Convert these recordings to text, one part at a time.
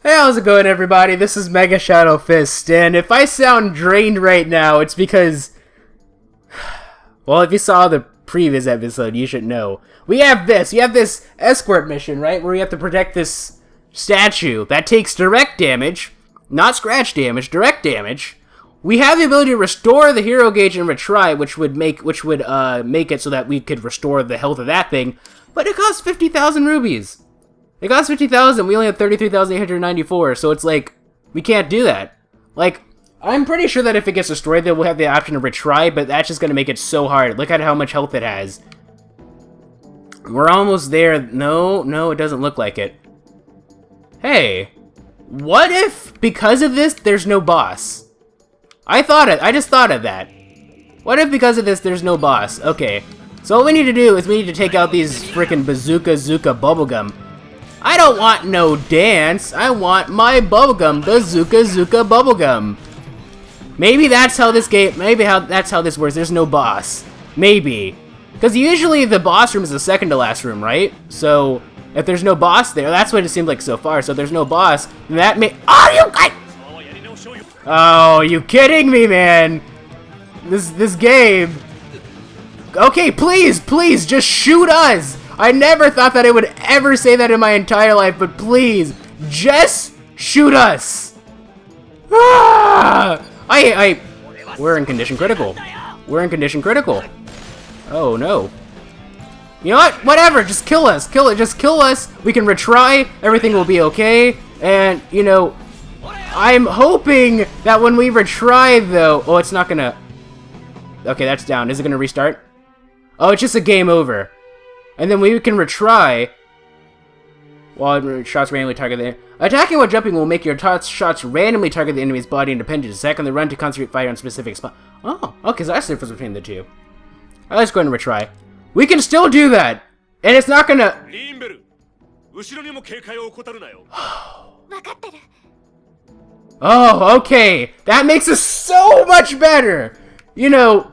Hey, how's it going, everybody? This is MegaShadowFist, and if I sound drained right now, it's because... Well, if you saw the previous episode, you should know. We have this escort mission, right? Where we have to protect this statue that takes direct damage, not scratch damage, direct damage. We have the ability to restore the hero gauge and retry, which would make it so that we could restore the health of that thing, but it costs 50,000 rubies. It costs 50,000, we only have 33,894, so it's like, we can't do that. Like, I'm pretty sure that if it gets destroyed, then we'll have the option to retry, but that's just gonna make it so hard. Look at how much health it has. We're almost there. No, it doesn't look like it. Hey, what if, because of this, there's no boss? I just thought of that. What if because of this, there's no boss? Okay, so what we need to do is we need to take out these frickin' Bazooka Zooka bubblegum. I don't want no dance. I want my bubblegum, Bazooka Zooka bubblegum. Maybe that's how this game. That's how this works. There's no boss. Maybe, because usually the boss room is the second to last room, right? So if there's no boss there, that's what it seemed like so far. So if there's no boss, then that may. Oh, you kidding me, man? This game. Okay, please, just shoot us. I never thought that I would ever say that in my entire life, but please, just shoot us. Ah! We're in condition critical. We're in condition critical. Oh no. You know what? Whatever, just kill us. Just kill us. We can retry. Everything will be okay. And, you know, I'm hoping that when we retry, though... Oh, it's not gonna... Okay, that's down. Is it gonna restart? Oh, it's just a game over. And then we can retry while shots randomly target the... Attacking while jumping will make your shots randomly target the enemy's body independent. Attack on the run to concentrate fire on specific spot. Oh, okay, so that's the difference between the two. Alright, let's go ahead and retry. We can still do that! And it's not gonna... Oh, okay. That makes us so much better! You know...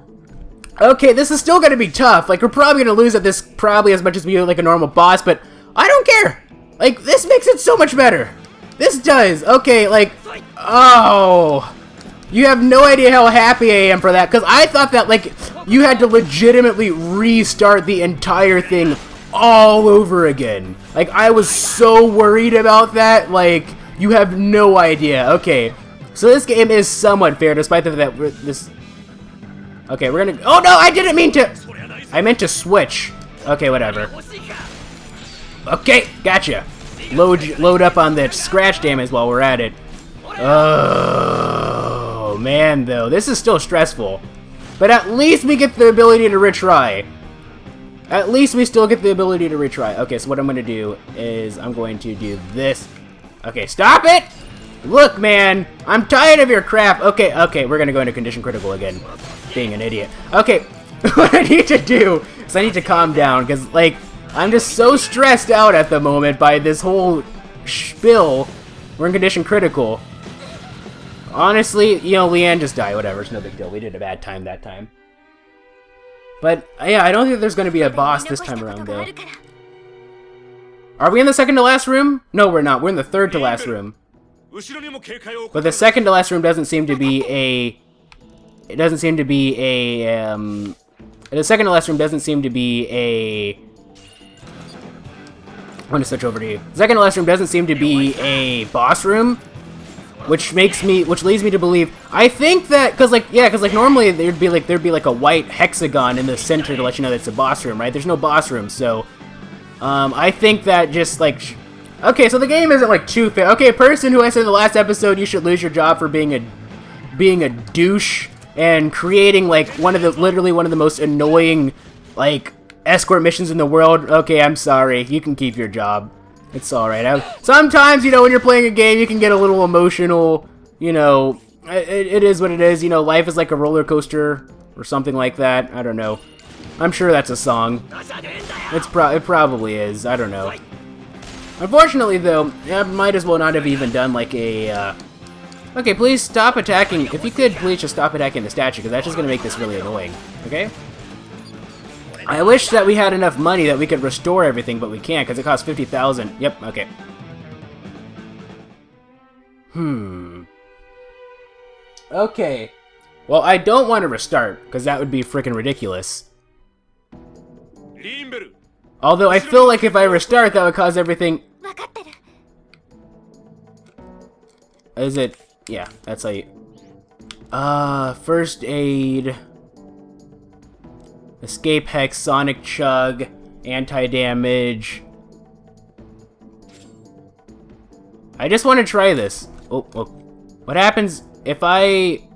Okay, this is still gonna be tough. Like, we're probably gonna lose at this probably as much as we do like a normal boss, but I don't care! Like, this makes it so much better! This does! Okay, like, oh... You have no idea how happy I am for that, because I thought that, like, you had to legitimately restart the entire thing all over again. Like, I was so worried about that, like, you have no idea. Okay, so this game is somewhat fair, despite the fact that this... Okay, we're gonna... Oh no, I didn't mean to... I meant to switch. Okay, whatever. Okay, gotcha. Load up on the scratch damage while we're at it. Oh, man, though. This is still stressful. But at least we get the ability to retry. At least we still get the ability to retry. Okay, so what I'm gonna do is I'm going to do this. Okay, stop it! Look, man, I'm tired of your crap. Okay, we're gonna go into condition critical again. Being an idiot. Okay, what I need to do is I need to calm down, because, like, I'm just so stressed out at the moment by this whole spiel. We're in condition critical. Honestly, you know, Leanne just died. Whatever, it's no big deal. We did a bad time that time. But, yeah, I don't think there's gonna be a boss this time around, though. Are we in the second to last room? No, we're not. We're in the third to last room. But the second to last room doesn't seem to be a... It doesn't seem to be a, the second to last room doesn't seem to be a... I'm gonna switch over to you. The second to last room doesn't seem to be a boss room, which leads me to believe, I think that, because normally there'd be like a white hexagon in the center to let you know that it's a boss room, right? There's no boss room, so, I think that just, like, okay, so the game isn't, like, too fair. Okay, person who I said in the last episode you should lose your job for being a douche and creating, like, literally one of the most annoying, like, escort missions in the world. Okay, I'm sorry. You can keep your job. It's alright. Sometimes, you know, when you're playing a game, you can get a little emotional. You know, it is what it is. You know, life is like a roller coaster or something like that. I don't know. I'm sure that's a song. It probably is. I don't know. Unfortunately, though, I might as well not have even done, like, a, Okay, please stop attacking. If you could, please just stop attacking the statue, because that's just going to make this really annoying. Okay? I wish that we had enough money that we could restore everything, but we can't, because it costs 50,000. Yep, okay. Okay. Well, I don't want to restart, because that would be freaking ridiculous. Although I feel like if I restart, that would cause everything... Is it... Yeah, that's like... First aid... Escape Hex, Sonic Chug, Anti-Damage... I just want to try this. Oh, what happens if I...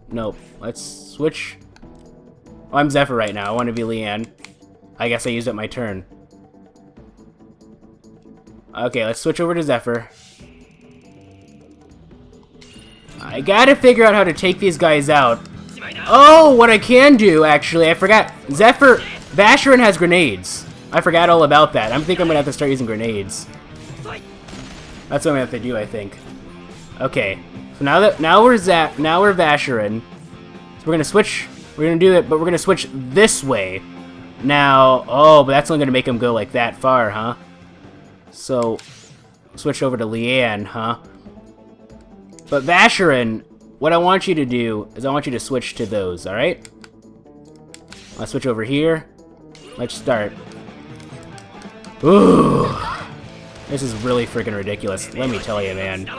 Nope, let's switch... Oh, I'm Zephyr right now, I want to be Leanne. I guess I used up my turn. Okay, let's switch over to Zephyr. I gotta figure out how to take these guys out. Oh, what I can do, actually, I forgot. Vashyron has grenades. I forgot all about that. I'm thinking I'm gonna have to start using grenades. That's what I'm gonna have to do, I think. Okay, so now we're Vashyron. So we're gonna switch. We're gonna do it, but we're gonna switch this way. Now, oh, but that's only gonna make him go like that far, huh? So, switch over to Leanne, huh? But Vashyron, what I want you to do is I want you to switch to those, alright? I'll switch over here. Let's start. Ooh! This is really freaking ridiculous, let me tell you, man.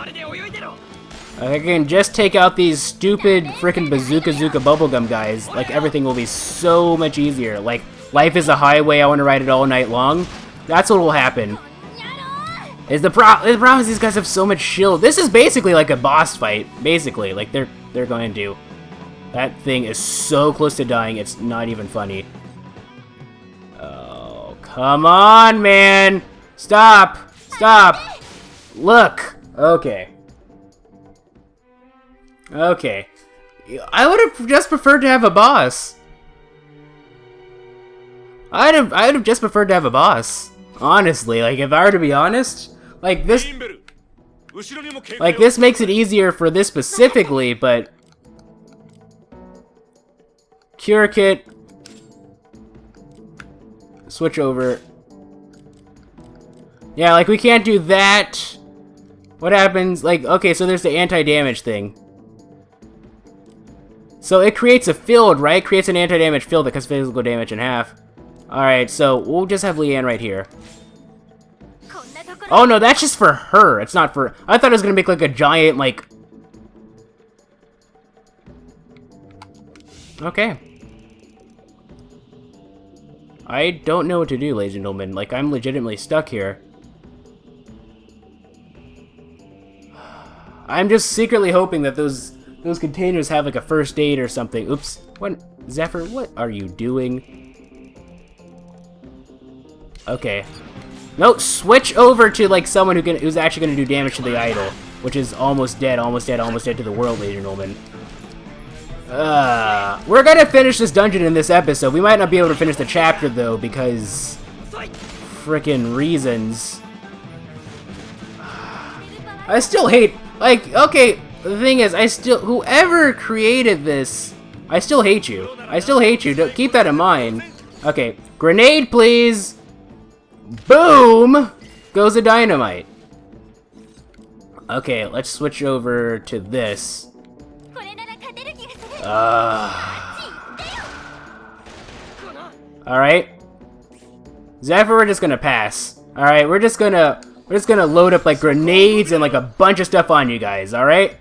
I can just take out these stupid freaking Bazooka bubblegum guys, like everything will be so much easier. Like, life is a highway, I want to ride it all night long. That's what will happen. The problem is these guys have so much shield. This is basically like a boss fight, basically. Like, they're going to... That thing is so close to dying, it's not even funny. Oh, come on, man! Stop! Stop! Look! Okay. Okay. I would have just preferred to have a boss. I'd have just preferred to have a boss. Honestly, like, if I were to be honest, like this makes it easier for this specifically, but Cure Kit, switch over. Yeah, like, we can't do that. What happens? Like, okay, so there's the anti-damage thing. So it creates a field, right? Creates an anti-damage field that cuts physical damage in half. Alright, so we'll just have Leanne right here. Oh no, that's just for her. It's not for... I thought it was gonna make like a giant, like... Okay. I don't know what to do, ladies and gentlemen. Like, I'm legitimately stuck here. I'm just secretly hoping that those containers have like a first aid or something. Oops. What? Zephyr, what are you doing? Okay. No, switch over to like someone who's actually gonna do damage to the idol, which is almost dead to the world, ladies and gentlemen. We're gonna finish this dungeon in this episode. We might not be able to finish the chapter though, because frickin' reasons. I still hate, like, okay, the thing is, whoever created this, I still hate you. I still hate you. Keep that in mind. Okay, grenade, please. Boom! Goes a dynamite. Okay, let's switch over to this. Alright. Zephyr, we're just gonna pass. Alright, we're just gonna load up like grenades and like a bunch of stuff on you guys, alright?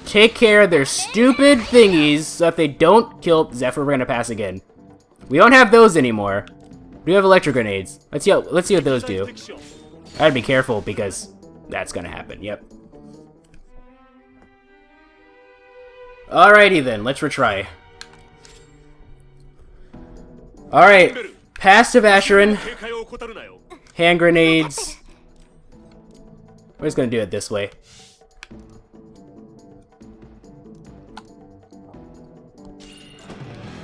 Take care of their stupid thingies so that they don't kill Zephyr. We're gonna pass again. We don't have those anymore. We have electric grenades. Let's see what those do. I gotta be careful because that's gonna happen. Yep. Alrighty then, let's retry. Alright, pass to Vashyron. Hand grenades. We're just gonna do it this way.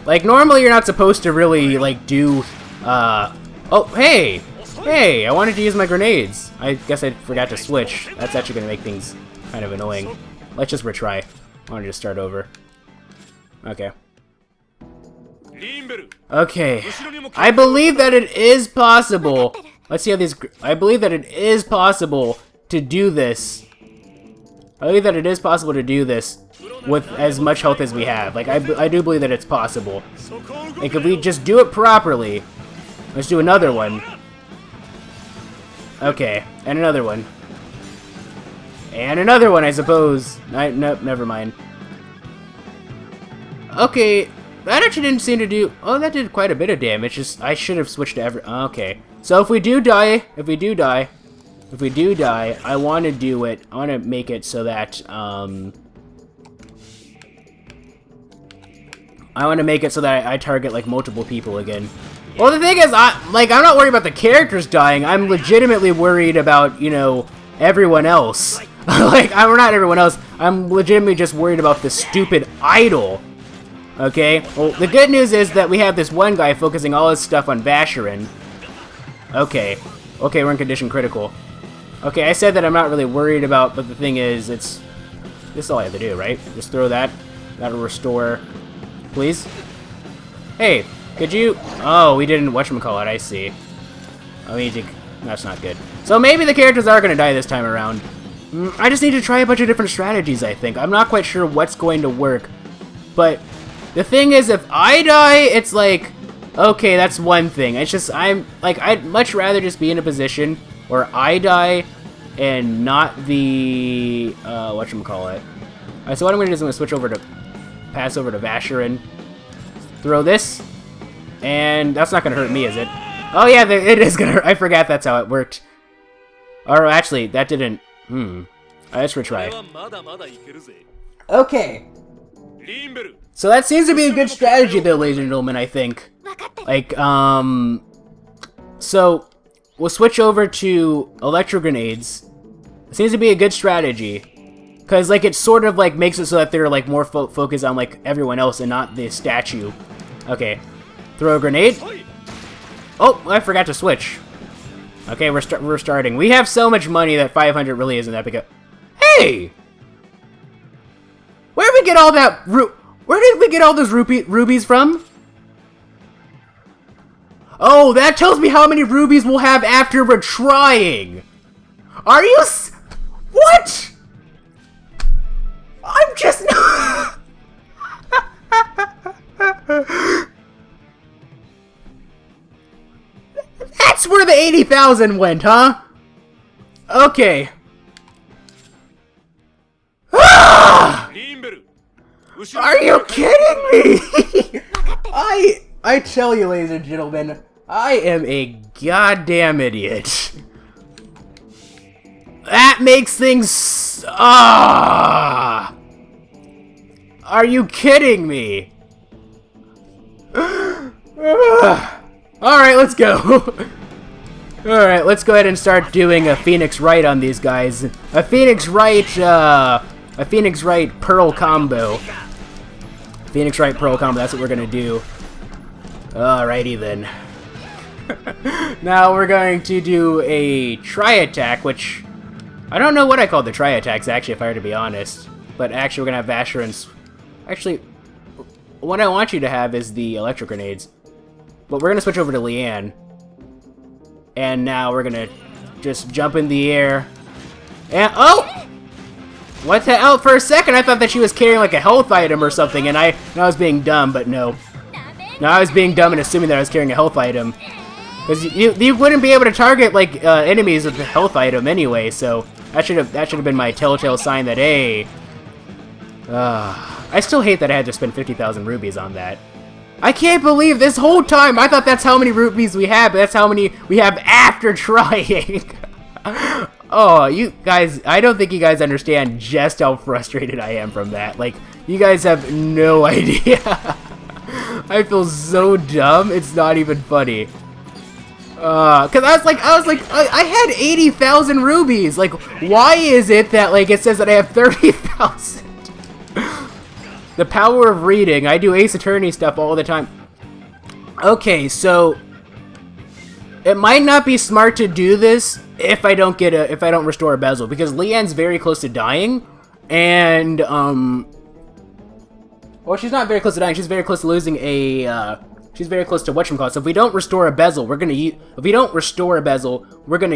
Like, normally you're not supposed to really, like, do, oh, hey! Hey, I wanted to use my grenades. I guess I forgot to switch. That's actually gonna make things kind of annoying. Let's just retry. I wanted to start over. Okay. Okay. I believe that it is possible. Let's see how these... I believe that it is possible to do this. I believe that it is possible to do this with as much health as we have. Like, I do believe that it's possible. Like, if we just do it properly... Let's do another one. Okay, and another one. And another one, I suppose. Nope, never mind. Okay, that actually didn't seem to do... Oh, that did quite a bit of damage. Just, I should have switched to every... Okay. So if we do die, I want to do it... I want to make it so that, I want to make it so that I target, like, multiple people again. Well, the thing is, I'm not worried about the characters dying. I'm legitimately worried about, you know, everyone else. Like, we're not everyone else. I'm legitimately just worried about this stupid idol. Okay? Well, the good news is that we have this one guy focusing all his stuff on Vashyron. Okay. Okay, we're in condition critical. Okay, I said that I'm not really worried about, but the thing is, this is all I have to do, right? Just throw that. That'll restore. Please? Hey, could you... Oh, we didn't whatchamacallit, I see. I mean, that's not good. So maybe the characters are going to die this time around. I just need to try a bunch of different strategies, I think. I'm not quite sure what's going to work. But the thing is, if I die, it's like... Okay, that's one thing. It's just, I'd much rather just be in a position where I die and not the... whatchamacallit. Alright, so what I'm going to do is I'm going to switch over to... Pass over to Vashyron. Throw this. And that's not going to hurt me, is it? Oh yeah, it is going to hurt. I forgot that's how it worked. Or actually, that didn't... Let's retry. Okay. So that seems to be a good strategy though, ladies and gentlemen, I think. Like, so, we'll switch over to electro grenades. It seems to be a good strategy. Because, like, it sort of, like, makes it so that they're, like, more focused on, like, everyone else and not the statue. Okay. Throw a grenade. Oh, I forgot to switch. Okay, we're starting. We have so much money that 500 really isn't that big a... Hey! Where did we get all that Where did we get all those rubies from? Oh, that tells me how many rubies we'll have after we're trying. Are you What? I'm just... That's where the 80,000 went, huh? Okay. Are you kidding me? I tell you, ladies and gentlemen, I am a goddamn idiot. That makes things... Are you kidding me? Alright, let's go. Alright, let's go ahead and start doing a Phoenix Wright on these guys. A Phoenix Wright Pearl combo. Phoenix Wright Pearl combo, that's what we're gonna do. Alrighty then. Now we're going to do a tri-attack, which... I don't know what I called the tri-attacks, actually, if I were to be honest. But actually, we're gonna have Vashyron's... Actually, what I want you to have is the electric grenades. But we're gonna switch over to Leanne. And now we're gonna just jump in the air. And... Oh! What the hell? For a second, I thought that she was carrying, like, a health item or something, and I was being dumb, but no. No, I was being dumb and assuming that I was carrying a health item. Because you wouldn't be able to target, like, enemies with a health item anyway, so... That should have been my telltale sign that, hey... I still hate that I had to spend 50,000 rubies on that. I can't believe this whole time I thought that's how many rubies we have, but that's how many we have after trying. Oh, you guys, I don't think you guys understand just how frustrated I am from that. Like, you guys have no idea. I feel so dumb, it's not even funny. Cause I had 80,000 rubies. Like, why is it that, like, it says that I have 30,000? The power of reading. I do Ace Attorney stuff all the time. Okay, so it might not be smart to do this if I don't restore a Basel, because Leanne's very close to dying, and well, she's not very close to dying. She's very close to losing a She's very close to whatchamacallit. So if we don't restore a bezel, we're gonna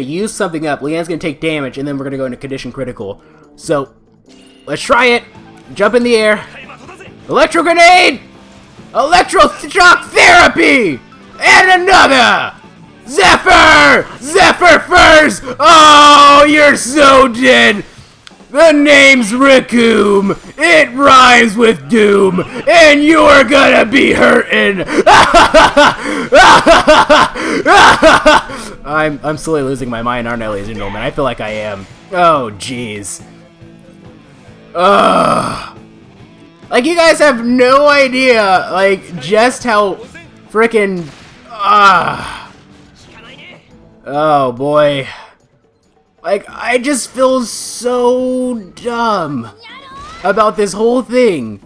use something up. Leanne's gonna take damage, and then we're gonna go into condition critical. So let's try it. Jump in the air. Electro grenade! Electroshock therapy! And another! Zephyr! Zephyr first! Oh, you're so dead! The name's Raccoon. It rhymes with doom, and you're gonna be hurting. I'm slowly losing my mind, aren't I, ladies and gentlemen? I feel like I am. Oh, jeez. Like, you guys have no idea, like, just how frickin' oh boy. Like, I just feel so dumb about this whole thing.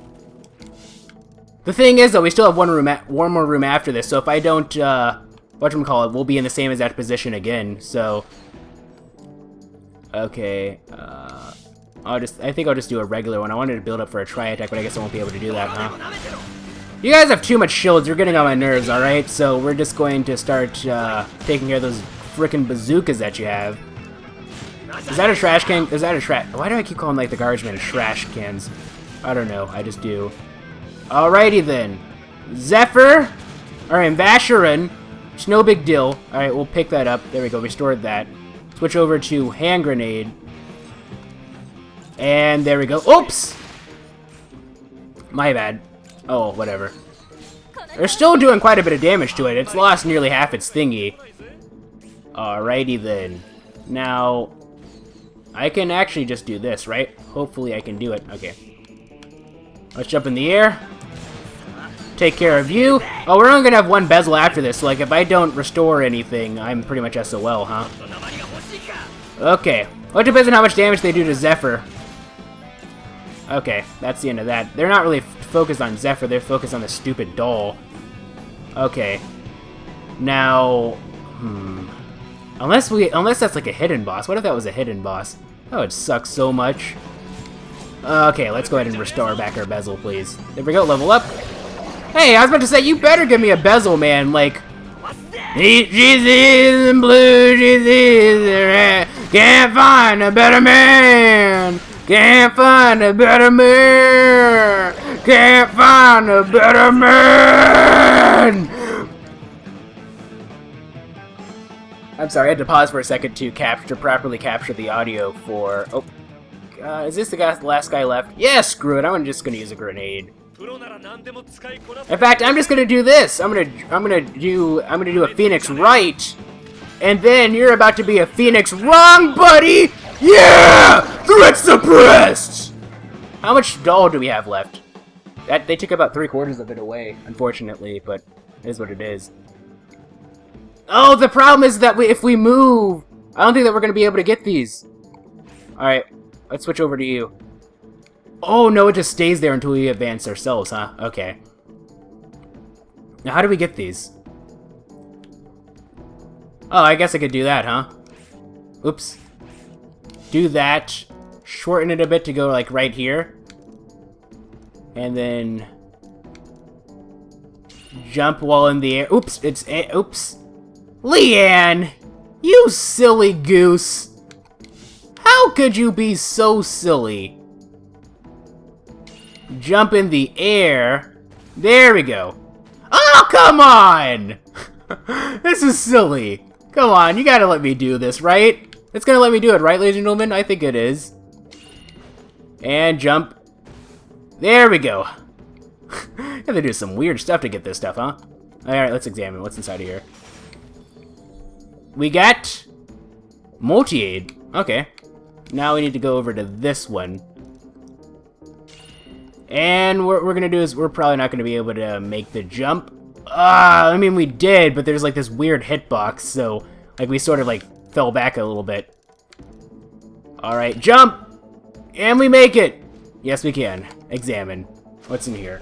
The thing is, though, we still have one more room after this, so if I don't, whatchamacallit, we'll be in the same exact position again, so... Okay, I think I'll just do a regular one. I wanted to build up for a tri-attack, but I guess I won't be able to do that, huh? You guys have too much shields, you're getting on my nerves, alright? So we're just going to start, taking care of those frickin' bazookas that you have. Is that a trash can? Is that a trash? Why do I keep calling, like, the garbage men trash cans? I don't know. I just do. Alrighty then. Zephyr. Alright, Vashyron. It's no big deal. Alright, we'll pick that up. There we go. Restored that. Switch over to hand grenade. And there we go. Oops! My bad. Oh, whatever. They're still doing quite a bit of damage to it. It's lost nearly half its thingy. Alrighty then. Now... I can actually just do this, right? Hopefully I can do it. Okay. Let's jump in the air. Take care of you. Oh, we're only gonna have one bezel after this, so like if I don't restore anything, I'm pretty much SOL, huh? Okay. Well, it depends on how much damage they do to Zephyr. Okay, that's the end of that. They're not really focused on Zephyr, they're focused on the stupid doll. Okay. Now... Unless that's like a hidden boss. What if that was a hidden boss? That would suck so much. Okay, let's go ahead and restore back our bezel, please. There we go, level up. Hey, I was about to say, you better give me a bezel, man. Like, she's in blue, she's in red. Can't find a better man. Can't find a better man. Can't find a better man. I'm sorry, I had to pause for a second to properly capture the audio for... Oh, is this the last guy left? Yeah, screw it. I'm just gonna use a grenade. In fact, I'm just gonna do this. I'm gonna do a Phoenix right, and then you're about to be a Phoenix wrong, buddy. Yeah, threat suppressed. How much doll do we have left? They took about 3/4 of it away, unfortunately, but it is what it is. Oh, the problem is that if we move, I don't think that we're going to be able to get these. Alright, let's switch over to you. Oh, no, it just stays there until we advance ourselves, huh? Okay. Now, how do we get these? Oh, I guess I could do that, huh? Oops. Do that. Shorten it a bit to go, like, right here. And then... jump while in the air. Oops, oops. Leanne! You silly goose! How could you be so silly? Jump in the air. There we go. Oh, come on! This is silly. Come on, you gotta let me do this, right? It's gonna let me do it, right, ladies and gentlemen? I think it is. And jump. There we go. Have to do some weird stuff to get this stuff, huh? Alright, let's examine what's inside of here. We got multi-aid. Okay. Now we need to go over to this one. And what we're gonna do is we're probably not gonna be able to make the jump. I mean, we did, but there's like this weird hitbox, so like we sort of like fell back a little bit. Alright, jump! And we make it! Yes, we can. Examine. What's in here?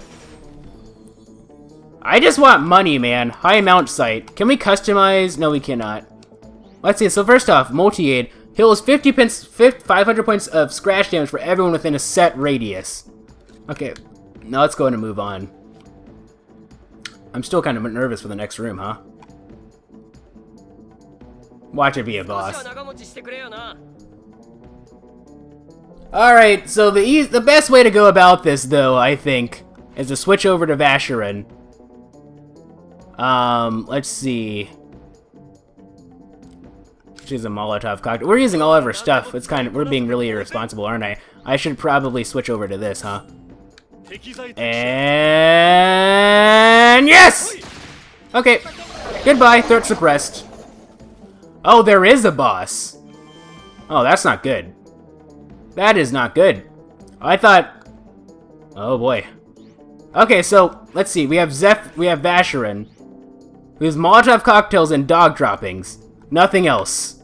I just want money, man. High amount site. Can we customize? No, we cannot. Let's see. So first off, multi-aid heals 500 points of scratch damage for everyone within a set radius. Okay, now let's go ahead and move on. I'm still kind of nervous for the next room, huh? Watch it be a boss. Alright, so the best way to go about this, though, I think, is to switch over to Vashyron. Let's see. She's a Molotov cocktail. We're using all of our stuff. It's kind of, we're being really irresponsible, aren't I? I should probably switch over to this, huh? And yes! Okay. Goodbye, threat suppressed. Oh, there is a boss. Oh, that's not good. That is not good. I thought... Oh, boy. Okay, so, let's see. We have Vashyron, who's Molotov cocktails and dog droppings. Nothing else.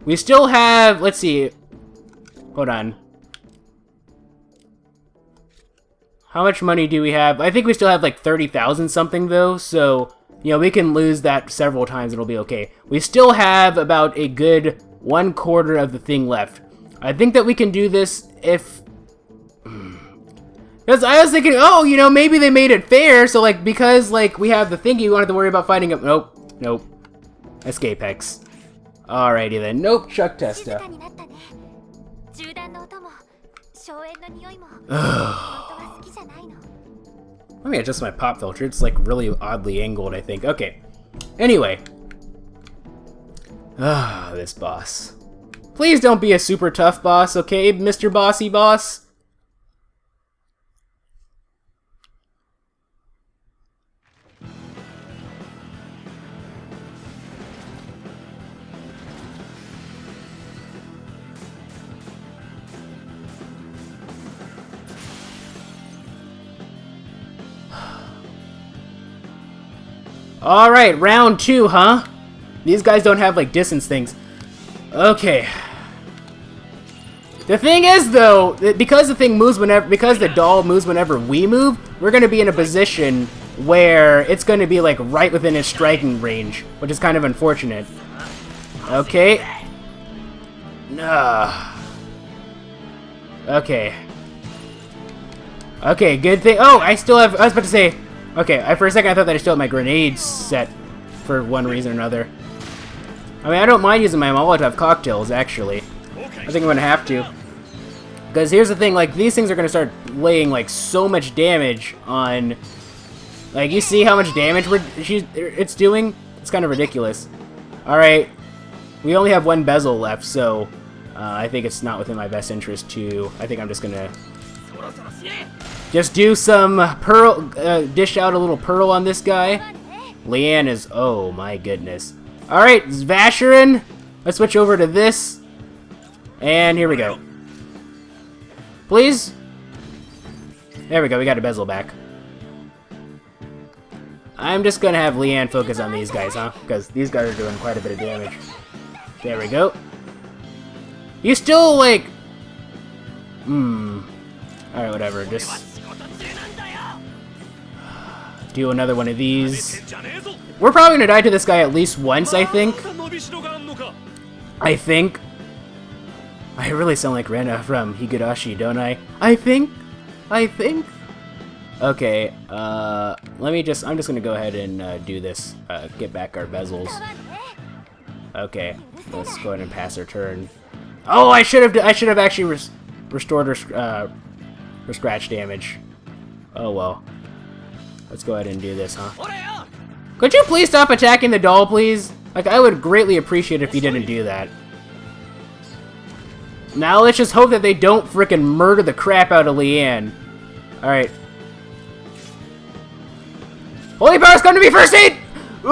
We still have... Let's see. Hold on. How much money do we have? I think we still have like 30,000 something, though, so... You know, we can lose that several times and it'll be okay. We still have about a good 1/4 of the thing left. I think that we can do this if... Because I was thinking, oh, you know, maybe they made it fair, so, like, because, like, we have the thingy, we don't have to worry about fighting it. Nope. Nope. Escape hex. Alrighty then. Nope, Chuck Testa. Let me adjust my pop filter. It's like really oddly angled, I think. Okay. Anyway. This boss. Please don't be a super tough boss, okay, Mr. Bossy Boss? Alright, round 2, huh? These guys don't have, like, distance things. Okay. The thing is, though, because the thing moves whenever, because the doll moves whenever we move, we're gonna be in a position where it's gonna be, like, right within its striking range, which is kind of unfortunate. Okay. Okay. Okay, good thing. Oh, I still have, I was about to say, okay, for a second I thought that I still had my grenades set for one reason or another. I mean, I don't mind using my Molotov cocktails, actually. I think I'm gonna have to. Because here's the thing, like, these things are gonna start laying, like, so much damage on... Like, you see how much damage it's doing? It's kind of ridiculous. Alright. We only have one bezel left, so... I think it's not within my best interest to... I think I'm just gonna... Just do some pearl... dish out a little pearl on this guy. Leanne is... Oh, my goodness. Alright, Vashyron. Let's switch over to this. And here we go. Please? There we go, we got a bezel back. I'm just gonna have Leanne focus on these guys, huh? Because these guys are doing quite a bit of damage. There we go. You still, like... Alright, whatever, just... do another one of these. We're probably gonna die to this guy at least once, I think. I really sound like Rena from Higurashi, don't I? I think. Okay, let me just, I'm just gonna go ahead and do this, get back our bezels. Okay, let's go ahead and pass our turn. Oh, I should have actually restored her scratch damage. Oh well. Let's go ahead and do this, huh? Could you please stop attacking the doll, please? Like, I would greatly appreciate it if you didn't do that. Now let's just hope that they don't frickin' murder the crap out of Leanne. Alright. Holy powers, come to me, first aid! Ooh!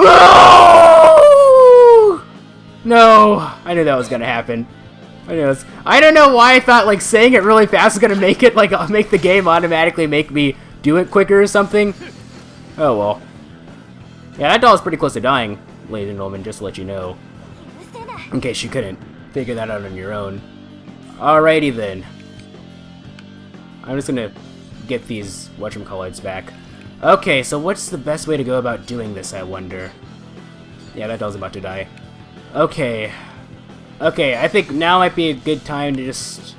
No, I knew that was gonna happen. I don't know why I thought, like, saying it really fast is gonna make it, like, make the game automatically make me do it quicker or something. Oh, well. Yeah, that doll's pretty close to dying, ladies and gentlemen, just to let you know. In case you couldn't figure that out on your own. Alrighty then. I'm just gonna get these whatchamacallits back. Okay, so what's the best way to go about doing this, I wonder? Yeah, that doll's about to die. Okay. Okay, I think now might be a good time to just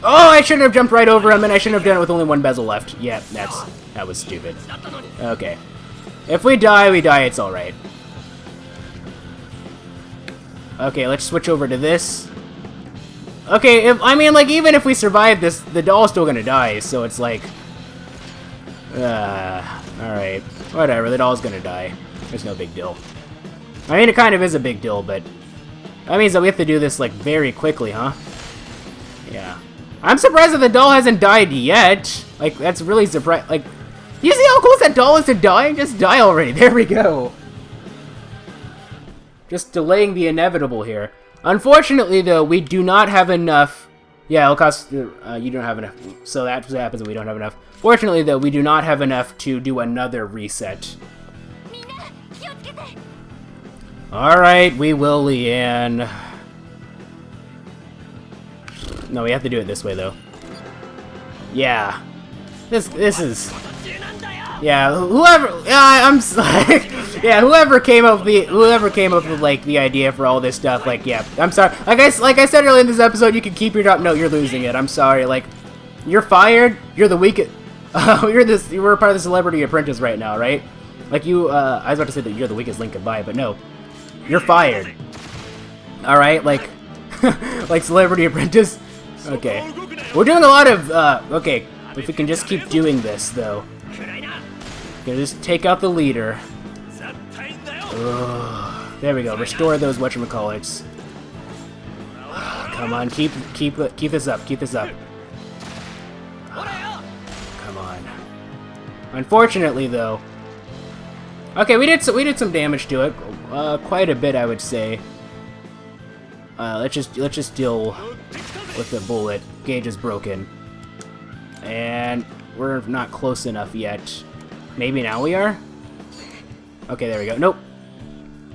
Oh, I shouldn't have jumped right over him, and I shouldn't have done it with only one bezel left. Yeah, that was stupid. Okay. If we die, we die. It's alright. Okay, let's switch over to this. Okay, I mean, like, even if we survive this, the doll's still gonna die, so it's like... alright. Whatever, the doll's gonna die. There's no big deal. I mean, it kind of is a big deal, but... That means that we have to do this, like, very quickly, huh? Yeah. I'm surprised that the doll hasn't died yet. Like, that's really surprising. Like, you see how close that doll is to dying? Just die already. There we go. Just delaying the inevitable here. Unfortunately, though, we do not have enough... Yeah, it'll cost... you don't have enough. So that's what happens when we don't have enough. Fortunately, though, we do not have enough to do another reset. Alright, we will, Leanne. No, we have to do it this way, though. Yeah. This is... Yeah, whoever... I'm sorry. Yeah, whoever came up with, like, the idea for all this stuff, like, yeah, I'm sorry. Like I said earlier in this episode, you can keep your job. No, you're losing it. I'm sorry. Like, you're fired. You're the weakest... you were part of the Celebrity Apprentice right now, right? Like, you, I was about to say that you're the weakest link goodbye, but no. You're fired. Alright, like... like Celebrity Apprentice? Okay. We're doing a lot of, okay. If we can just keep doing this, though. Gonna just take out the leader. Ugh. There we go. Restore those whatchamacallits. Come on, keep this up. Keep this up. Come on. Unfortunately, though. Okay, we did some damage to it. Quite a bit, I would say. Let's just deal with the bullet. Gauge is broken. And we're not close enough yet. Maybe now we are? Okay, there we go. Nope.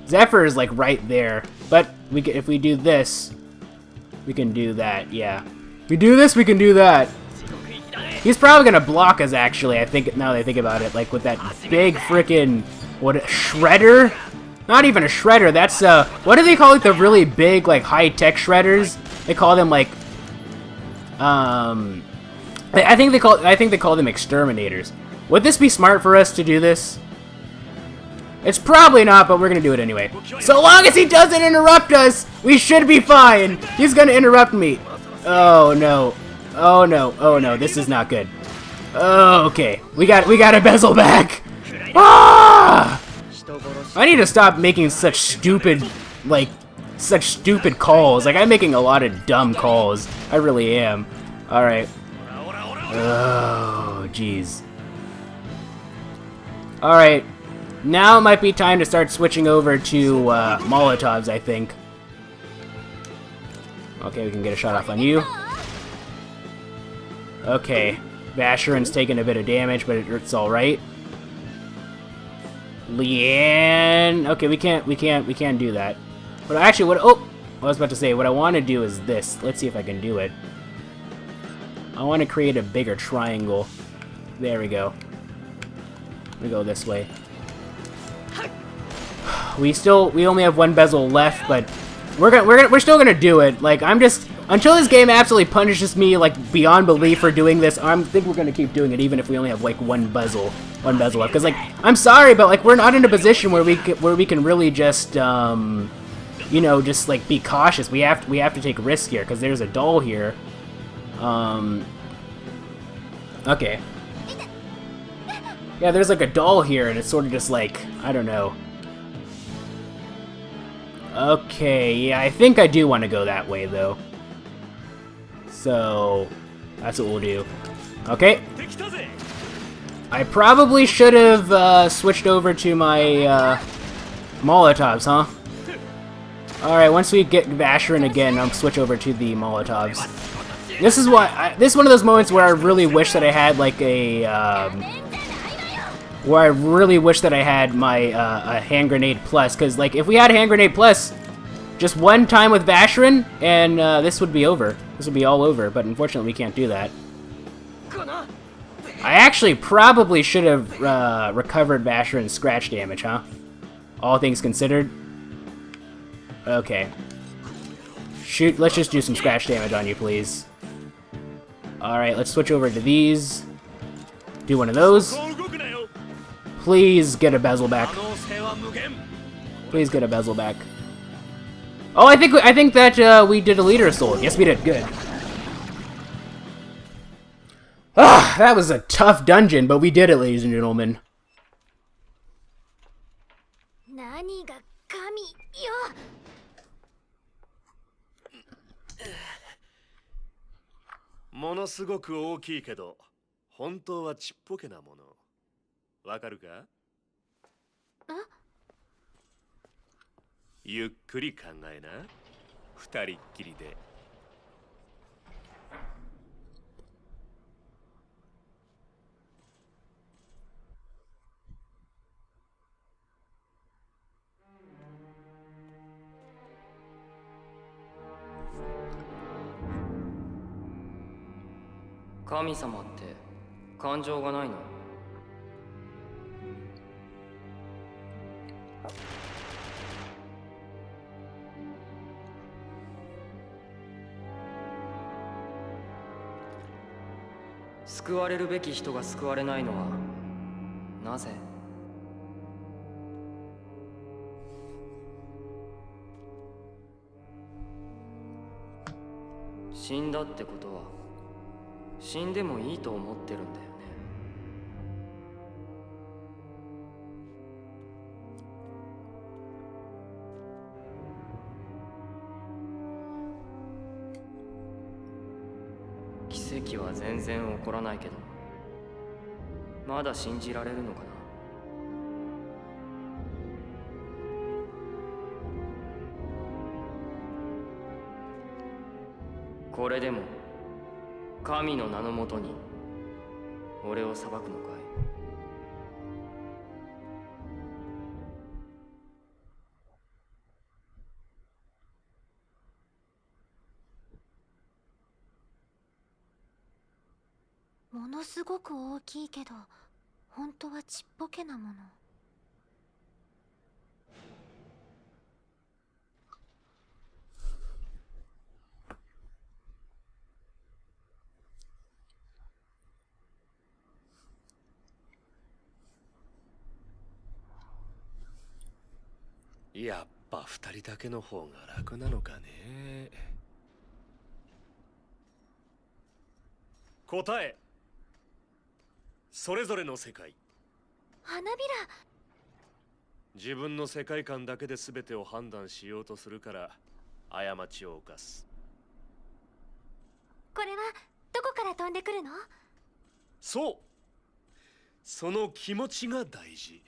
Zephyr is like right there. But if we do this, we can do that. Yeah. If we do this, we can do that. He's probably gonna block us, actually, I think, now that I think about it. Like with that big frickin' shredder? Not even a shredder, that's what do they call it, the really big, like, high-tech shredders? They call them, like, I think they call them exterminators. Would this be smart for us to do this? It's probably not, but we're gonna do it anyway. So long as he doesn't interrupt us, we should be fine. He's gonna interrupt me. Oh no. Oh no. Oh no. This is not good. Oh, okay. We got a bezel back. Ah! I need to stop making such stupid calls. Like, I'm making a lot of dumb calls. I really am. All right. Oh, jeez. All right. Now it might be time to start switching over to Molotovs, I think. Okay, we can get a shot off on you. Okay, Vashyron's taking a bit of damage, but it's all right. Leanne. Okay, we can't do that. But actually, I was about to say, what I want to do is this. Let's see if I can do it. I want to create a bigger triangle. There we go. We go this way. We only have one bezel left, but we're still gonna do it. Like, until this game absolutely punishes me like beyond belief for doing this, I think we're gonna keep doing it even if we only have like one bezel left. Because, like, I'm sorry, but like we're not in a position where we can really just you know, just like be cautious. We have to take risks here because there's a doll here. Okay. Yeah, there's like a doll here, and it's sort of just like, I don't know. Okay, yeah, I think I do want to go that way, though. So, that's what we'll do. Okay. I probably should have switched over to my Molotovs, huh? Alright, once we get Vashyron again, I'll switch over to the Molotovs. This is this is one of those moments where I really wish that I had like a where I really wish that I had my a hand grenade plus, because like if we had a hand grenade plus, just one time with Vashyron, and this would be over. This would be all over, but unfortunately we can't do that. I actually probably should have recovered Vashyron's scratch damage, huh? All things considered. Okay. Shoot, let's just do some scratch damage on you, please. Alright, let's switch over to these. Do one of those. Please get a bezel back. Please get a bezel back. Oh, I think that we did a leader sword. Yes, we did. Good. Ah, that was a tough dungeon, but we did it, ladies and gentlemen. 何が神よ。ものすごく大きいけど、本当はちっぽけなもの。わかるか？ゆっくり考えな。二人っきりで。神様って感情がないの？救われるべき人が救われないのはなぜ？死んだってことは死んでもいいと思ってるんだよね。奇跡は全然起こらないけど、まだ信じられるのかな。これでも神の名のもとに俺を裁くのかい？ものすごく大きいけど、本当はちっぽけなもの。やっぱ二人だけの方が楽なのかね。答え。それぞれの世界。花びら。自分の世界観だけで全てを判断しようとするから過ちを犯す。これはどこから飛んでくるの？そう。その気持ちが大事。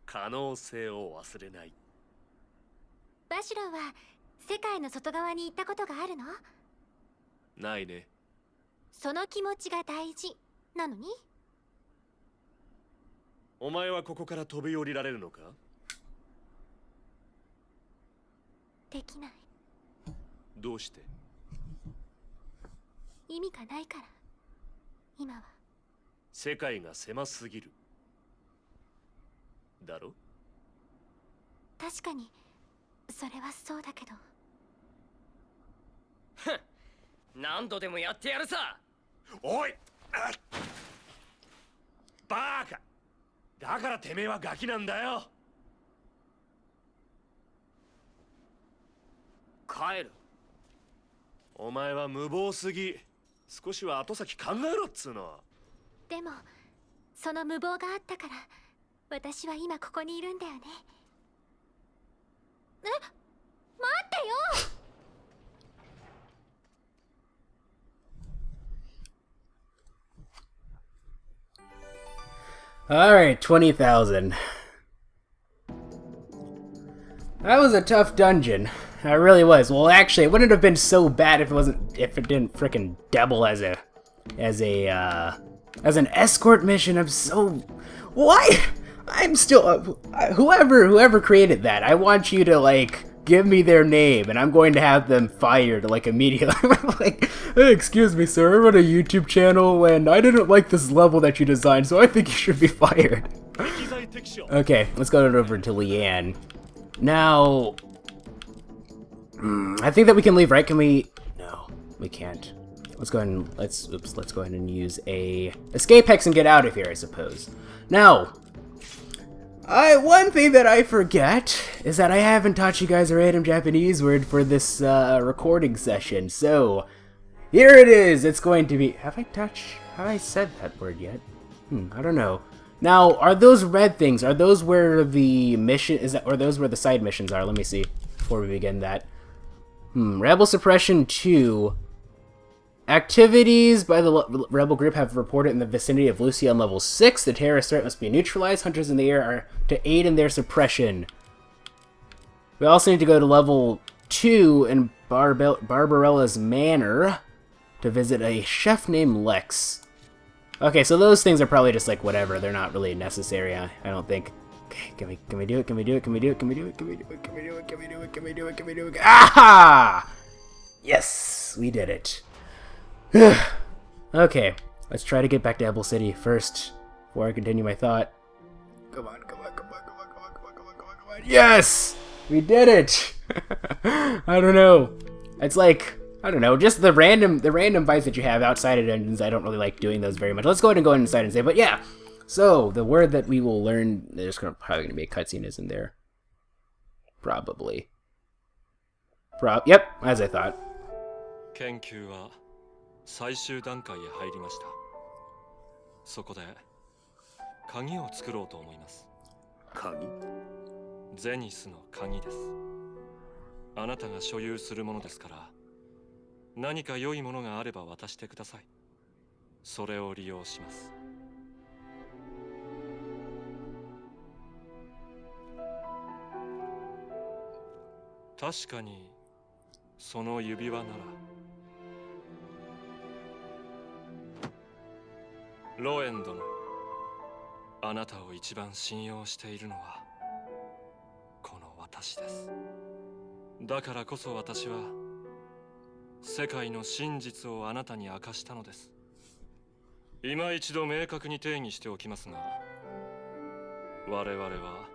可能性を忘れない。バシロンは世界の外側に行ったことがあるの？ないね。その気持ちが大事なのに？お前はここから飛び降りられるのか？できない。どうして？意味がないから。今は。世界が狭すぎる。だろ？確かにそれはそうだけど。ふん、何度でもやってやるさ。おい！バーカ！だからてめえはガキなんだよ。帰る。お前は無謀すぎ。少しは後先考えろっつうの。でもその無謀があったから私は今ここにいるんだよね。待ってよ。Alright, 20,000. That was a tough dungeon. It really was. Well, actually, it wouldn't have been so bad if it didn't frickin' double as an escort mission. I'm so... Why? I'm still... whoever created that, I want you to, like, give me their name, and I'm going to have them fired, like, immediately. Like, hey, excuse me, sir, I run a YouTube channel, and I didn't like this level that you designed, so I think you should be fired. Okay, let's go over to Leanne. Now... I think that we can leave, right? Can we... No, we can't. let's go ahead and let's go ahead and use a escape hex and get out of here, I suppose. Now, one thing that I forget is that I haven't taught you guys a random Japanese word for this recording session. So here it is. It's going to be. Have I said that word yet? I don't know. Now, are those red things? Are those where the mission is? Or those where the side missions are? Let me see before we begin that. Rebel Suppression 2. Activities by the rebel group have reported in the vicinity of Lucia on level 6. The terrorist threat must be neutralized. Hunters in the air are to aid in their suppression. We also need to go to level 2 in Barbarella's Manor to visit a chef named Lex. Okay, so those things are probably just like whatever. They're not really necessary, I don't think. Okay, can we do it? Can we do it? Can we do it? Can we do it? Can we do it? Can we do it? Can we do it? Can we do it? Can we do it? Aha! Yes, we did it. Okay, let's try to get back to Apple City first before I continue my thought. Come on, come on, come on, come on, come on, come on, come on, come on, come on. Yes! We did it! I don't know. It's like, I don't know, just the random fights that you have outside of dungeons. I don't really like doing those very much. Let's go ahead and go inside and say, but yeah. So, the word that we will learn, there's probably going to be a cutscene, isn't there? Probably. Yep, as I thought. 研究は最終段階へ入りました。そこで鍵を作ろうと思います。鍵？ゼニスの鍵です。あなたが所有するものですから、何か良いものがあれば渡してください。それを利用します。確かにその指輪なら。ロエン殿、あなたを一番信用しているのはこの私です。だからこそ私は世界の真実をあなたに明かしたのです。今一度明確に定義しておきますが、我々は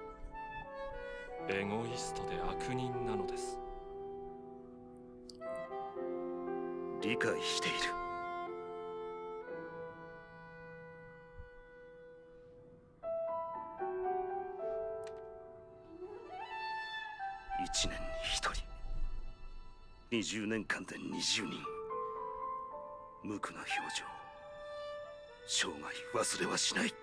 エゴイストで悪人なのです。理解している。1年に1人、20年間で20人。無垢な表情、生涯忘れはしない。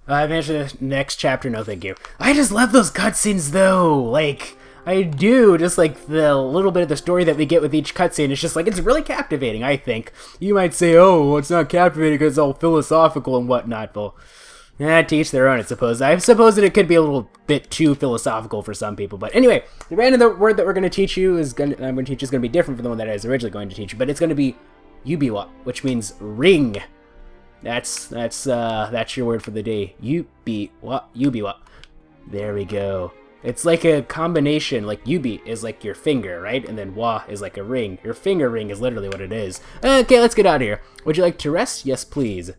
I've answered the next chapter, no thank you. I just love those cutscenes though, like, I do, just like the little bit of the story that we get with each cutscene, it's just like, it's really captivating, I think. You might say, oh, well, it's not captivating because it's all philosophical and whatnot, well, to each their own, I suppose. I suppose that it could be a little bit too philosophical for some people, but anyway, the random word that we're going to teach you is going to be different from the one that I was originally going to teach you, but it's going to be Yubiwa, which means ring. That's your word for the day. Yubiwa. There we go. It's like a combination, like yubi is like your finger, right? And then wa is like a ring. Your finger ring is literally what it is. Okay, let's get out of here. Would you like to rest? Yes, please.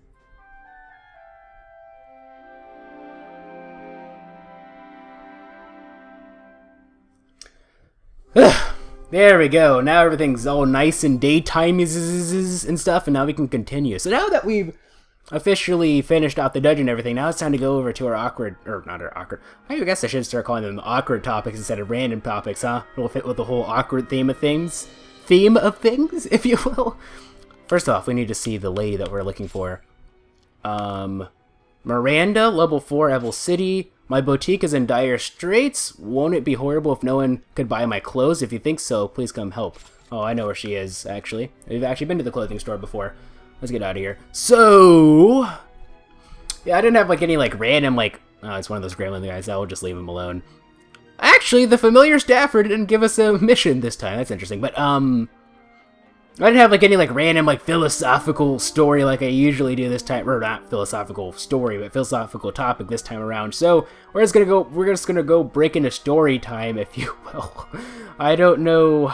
There we go. Now everything's all nice and daytime and stuff, and now we can continue. So now that we've officially finished out the dungeon and everything, now it's time to go over to our I guess I should start calling them awkward topics instead of random topics, huh? It'll fit with the whole awkward theme of things, if you will. First off, we need to see the lady that we're looking for. Miranda, level 4, Apple City. My boutique is in dire straits. Won't it be horrible if no one could buy my clothes? If you think so, please come help. Oh, I know where she is, actually. We've actually been to the clothing store before. Let's get out of here. So, yeah, I didn't have, like, any, like, random, like, oh, it's one of those gremlin guys. I'll just leave him alone. Actually, the familiar staffer didn't give us a mission this time. That's interesting. But, I didn't have like any like random like philosophical story like I usually do this time, or not philosophical story, but philosophical topic this time around. So we're just gonna go break into story time, if you will. I don't know.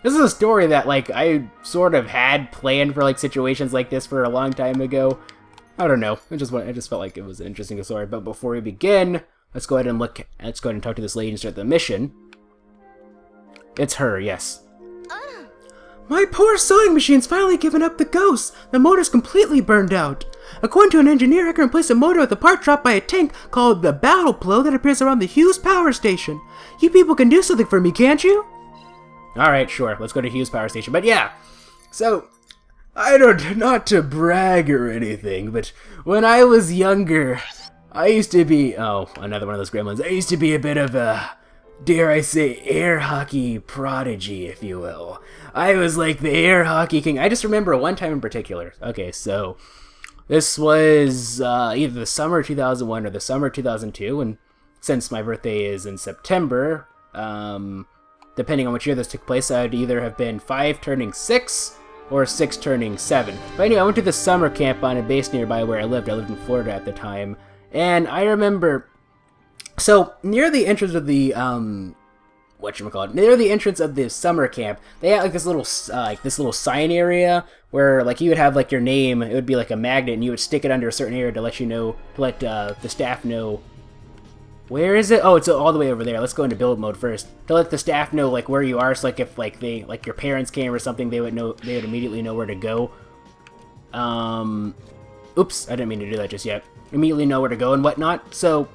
This is a story that like I sort of had planned for like situations like this for a long time ago. I don't know. I just felt like it was an interesting story. But before we begin, let's go ahead and talk to this lady and start the mission. It's her, yes. My poor sewing machine's finally given up the ghost. The motor's completely burned out. According to an engineer, I can replace the motor with a part dropped by a tank called the Battle Plow that appears around the Hughes Power Station. You people can do something for me, can't you? Alright, sure. Let's go to Hughes Power Station. But yeah, so, not to brag or anything, but when I was younger, I used to be, oh, another one of those gremlins. I used to be a bit of a, dare I say, air hockey prodigy, if you will. I was like the air hockey king. I just remember one time in particular. Okay, so this was either the summer 2001 or the summer 2002, and since my birthday is in September, depending on which year this took place, I'd either have been 5 turning 6 or 6 turning 7. But anyway, I went to the summer camp on a base nearby where I lived. I lived in Florida at the time, and I remember, so near the entrance of the near the entrance of the summer camp, they had like this little sign area where like you would have like your name. It would be like a magnet, and you would stick it under a certain area to let you know, to let the staff know. Where is it? Oh, it's all the way over there. Let's go into build mode first to let the staff know like where you are. So like if like your parents came or something, they would immediately know where to go. Oops, I didn't mean to do that just yet. Immediately know where to go and whatnot. So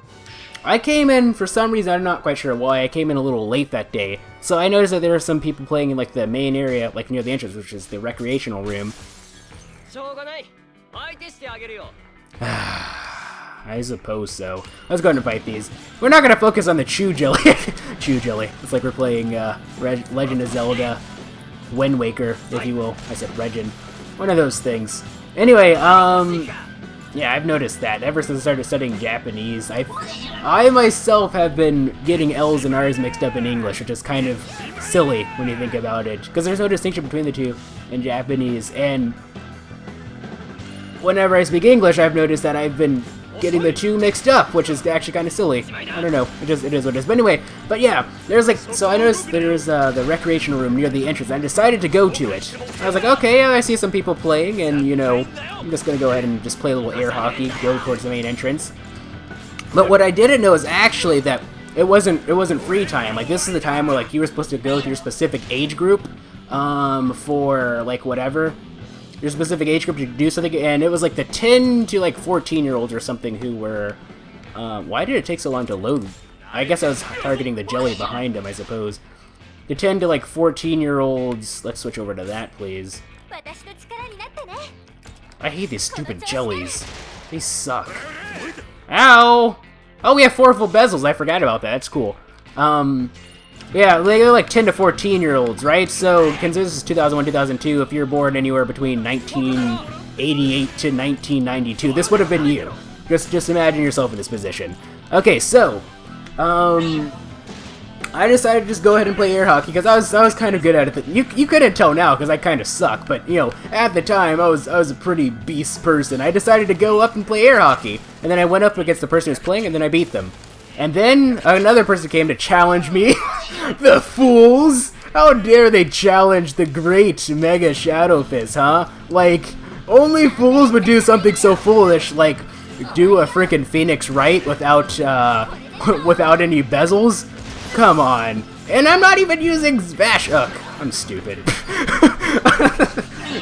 I came in, for some reason, I'm not quite sure why, I came in a little late that day. So I noticed that there were some people playing in like the main area, like near the entrance, which is the recreational room. I suppose so. Let's go ahead and fight these. We're not going to focus on the Chew Jelly. Chew Jelly. It's like we're playing Legend of Zelda Wind Waker, if you will. I said Legend. One of those things. Anyway, yeah, I've noticed that. Ever since I started studying Japanese, I myself have been getting L's and R's mixed up in English, which is kind of silly when you think about it, because there's no distinction between the two in Japanese, and whenever I speak English, I've noticed that I've been getting the two mixed up, which is actually kind of silly. I don't know. It is what it is. But anyway, yeah, there's like, so I noticed there's the recreational room near the entrance. I decided to go to it. I was like, okay, I see some people playing, and you know, I'm just gonna go ahead and just play a little air hockey, go towards the main entrance. But what I didn't know is actually that it wasn't free time. Like this is the time where like you were supposed to go with your specific age group, for like whatever. Your specific age group to do something, and it was like the 10 to like 14-year-olds or something who were, why did it take so long to load? I guess I was targeting the jelly behind him, I suppose. The 10 to like 14-year-olds, let's switch over to that, please. I hate these stupid jellies. They suck. Ow! Oh, we have 4 full bezels, I forgot about that, that's cool. Yeah, they're like 10 to 14-year-olds, right? So, consider this is 2001, 2002. If you're born anywhere between 1988 to 1992, this would have been you. Just imagine yourself in this position. Okay, so, I decided to just go ahead and play air hockey because I was kind of good at it. You couldn't tell now because I kind of suck, but you know, at the time I was a pretty beast person. I decided to go up and play air hockey, and then I went up against the person who was playing, and then I beat them. And then another person came to challenge me. The fools! How dare they challenge the great MegaShadowFist, huh? Like, only fools would do something so foolish, like do a freaking Phoenix Wright without any bezels. Come on. And I'm not even using Vashyron. I'm stupid.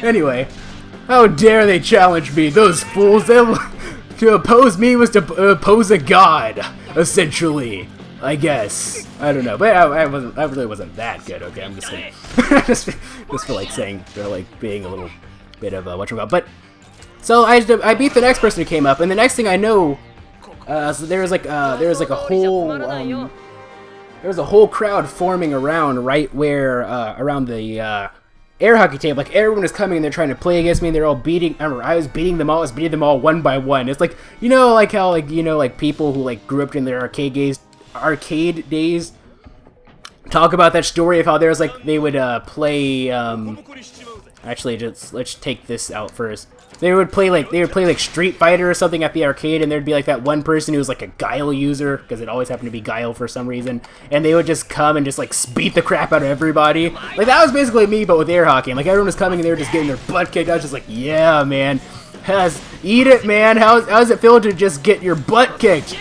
Anyway, how dare they challenge me? Those fools! To oppose me was to oppose a god, essentially. I guess. I don't know, but I really wasn't that good. Okay, I'm just saying. just feel like saying, like being a little bit of whatchamacallit. But so I beat the next person who came up, and the next thing I know, so there was a whole crowd forming around right where around the air hockey table. Like everyone was coming and they're trying to play against me, and they're all beating. I was beating them all. I was beating them all one by one. It's like, you know, like how like, you know, like people who like grew up in their arcade days talk about that story of how there was like they would play. Actually, let's take this out first. They would play like Street Fighter or something at the arcade, and there'd be like that one person who was like a Guile user, because it always happened to be Guile for some reason, and they would just come and just like beat the crap out of everybody. Like that was basically me, but with air hockey. And, like everyone was coming and they were just getting their butt kicked. I was just like, yeah, man, eat it, man. How's it feel to just get your butt kicked?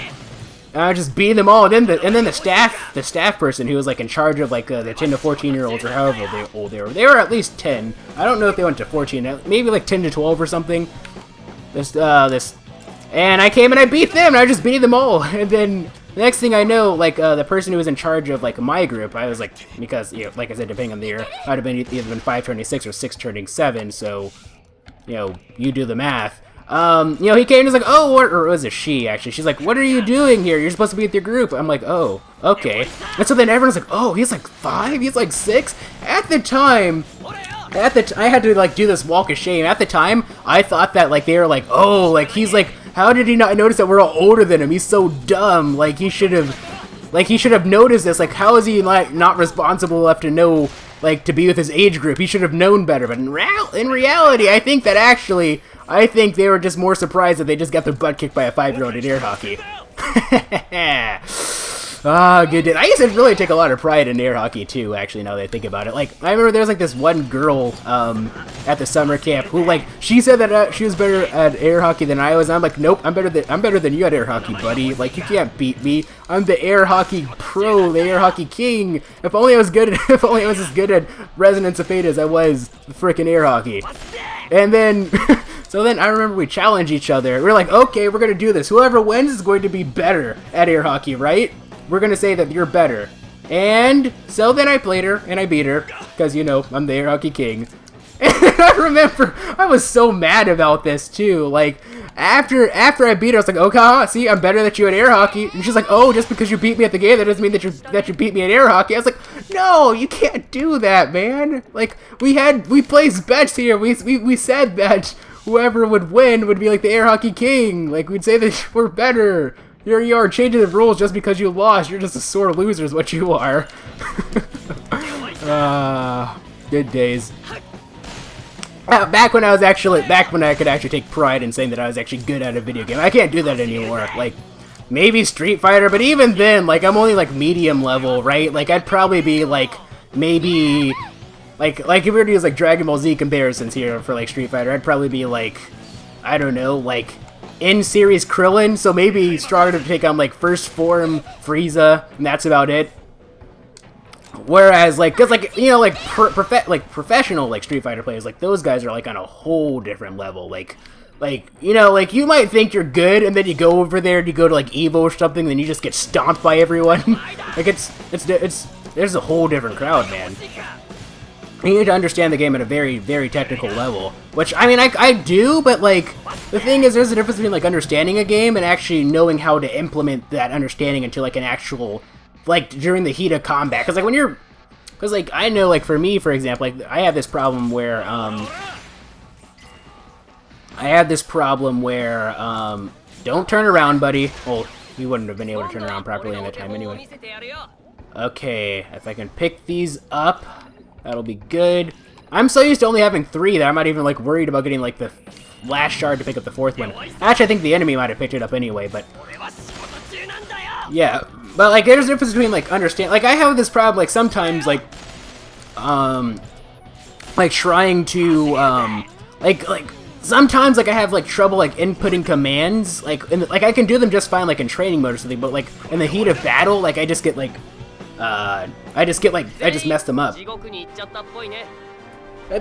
And I was just beating them all, and then the staff person who was like in charge of like the 10 to 14-year-olds or however old they were. They were at least 10. I don't know if they went to 14, maybe like 10 to 12 or something. And I came and I beat them. And I was just beating them all, and then the next thing I know, like the person who was in charge of like my group, I was like, because you know, like I said, depending on the year, I'd have been either been 5 turning 6 or 6 turning 7. So, you know, you do the math. You know, he came and was like, oh, or was it she, actually? She's like, what are you doing here? You're supposed to be with your group. I'm like, oh, okay. And so then everyone's like, oh, he's like 5? He's like 6? At the time, I had to, like, do this walk of shame. At the time, I thought that, like, they were like, oh, like, he's like, how did he not notice that we're all older than him? He's so dumb. Like, he should have noticed this. Like, how is he, like, not responsible enough to know, like, to be with his age group? He should have known better. But in reality, I think they were just more surprised that they just got their butt kicked by a 5-year-old in air hockey. Ah, good day. I used to really take a lot of pride in air hockey too, actually, now that I think about it. Like, I remember there was like this one girl at the summer camp who, like, she said that she was better at air hockey than I was. And I'm like, nope, I'm better than you at air hockey, buddy. Like, you can't beat me. I'm the air hockey pro, the air hockey king. If only I was as good at Resonance of Fate as I was frickin' air hockey. And then so then I remember we challenged each other. We're like, okay, we're gonna do this. Whoever wins is going to be better at air hockey, right? We're gonna say that you're better. And so then I played her and I beat her, because, you know, I'm the air hockey king. And I remember I was so mad about this too. Like, after I beat her, I was like, okay, see, I'm better than you at air hockey. And she's like, oh, just because you beat me at the game, that doesn't mean that you beat me at air hockey. I was like, no, you can't do that, man. Like, we placed bets here. We said that whoever would win would be like the air hockey king. Like, we'd say that we're better. Here you are changing the rules just because you lost. You're just a sore loser is what you are. Good days. Back when I could actually take pride in saying that I was actually good at a video game. I can't do that anymore. Like, maybe Street Fighter, but even then, like, I'm only like medium level, right? Like, I'd probably be like, maybe, like if we were to use like Dragon Ball Z comparisons here for like Street Fighter, I'd probably be like, I don't know, like in-series Krillin, so maybe stronger to take on like first form Frieza, and that's about it. Whereas, like, cause like, you know, like professional like Street Fighter players, like those guys are like on a whole different level. Like you know, like you might think you're good, and then you go over there and you go to like Evo or something, and then you just get stomped by everyone. Like it's there's a whole different crowd, man. You need to understand the game at a very, very technical level. Which, I mean, I do, but, like, the thing is, there's a difference between, like, understanding a game and actually knowing how to implement that understanding into, like, an actual, like, during the heat of combat. Because, like, when you're... Because, like, I know, like, for me, for example, like, I have this problem where, don't turn around, buddy. Well, you wouldn't have been able to turn around properly in that time anyway. Okay, if I can pick these up... That'll be good. I'm so used to only having 3 that I'm not even, like, worried about getting, like, the last shard to pick up the 4th one. Actually, I think the enemy might have picked it up anyway, but... Yeah, but, like, there's a difference between, like, like, I have this problem, like, sometimes, like, trying to, sometimes, like, I have, like, trouble, like, inputting commands, like, I can do them just fine, like, in training mode or something, but, like, in the heat of battle, like, I just get, like, I just messed them up.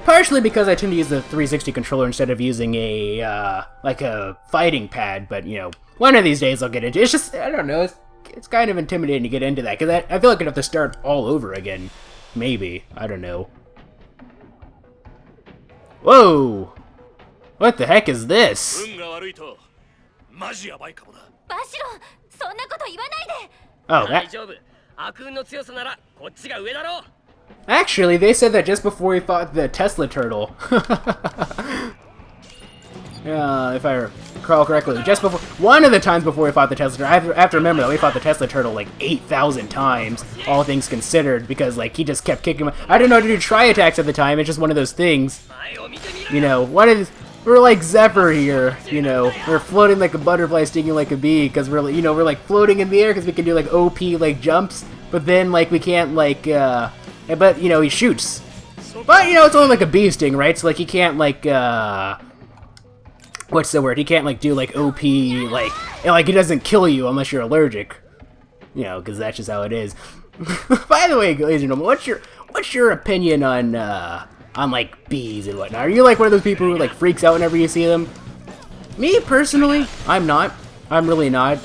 Partially because I tend to use the 360 controller instead of using a, like a fighting pad, but, you know, one of these days I'll get into it. It's just, I don't know, it's kind of intimidating to get into that, because I feel like I'd have to start all over again. Maybe. I don't know. Whoa! What the heck is this? Oh, that... Actually, they said that just before we fought the Tesla turtle. if I recall correctly. Just before, one of the times before we fought the Tesla Turtle, I have to remember that we fought the Tesla Turtle like 8,000 times, all things considered, because like he just kept kicking. I didn't know how to do tri-attacks at the time. It's just one of those things. You know, we're like Zephyr here. You know, we're floating like a butterfly, stinging like a bee, because we're like floating in the air because we can do like OP like jumps, but then like we can't like but you know he shoots. But, you know, it's only like a bee sting, right? So, like, he can't, like, what's the word? He can't, like, do, like, OP, like, he doesn't kill you unless you're allergic. You know, because that's just how it is. By the way, ladies and gentlemen, what's your opinion on, like, bees and whatnot? Are you, like, one of those people who, like, freaks out whenever you see them? Me, personally, I'm not. I'm really not,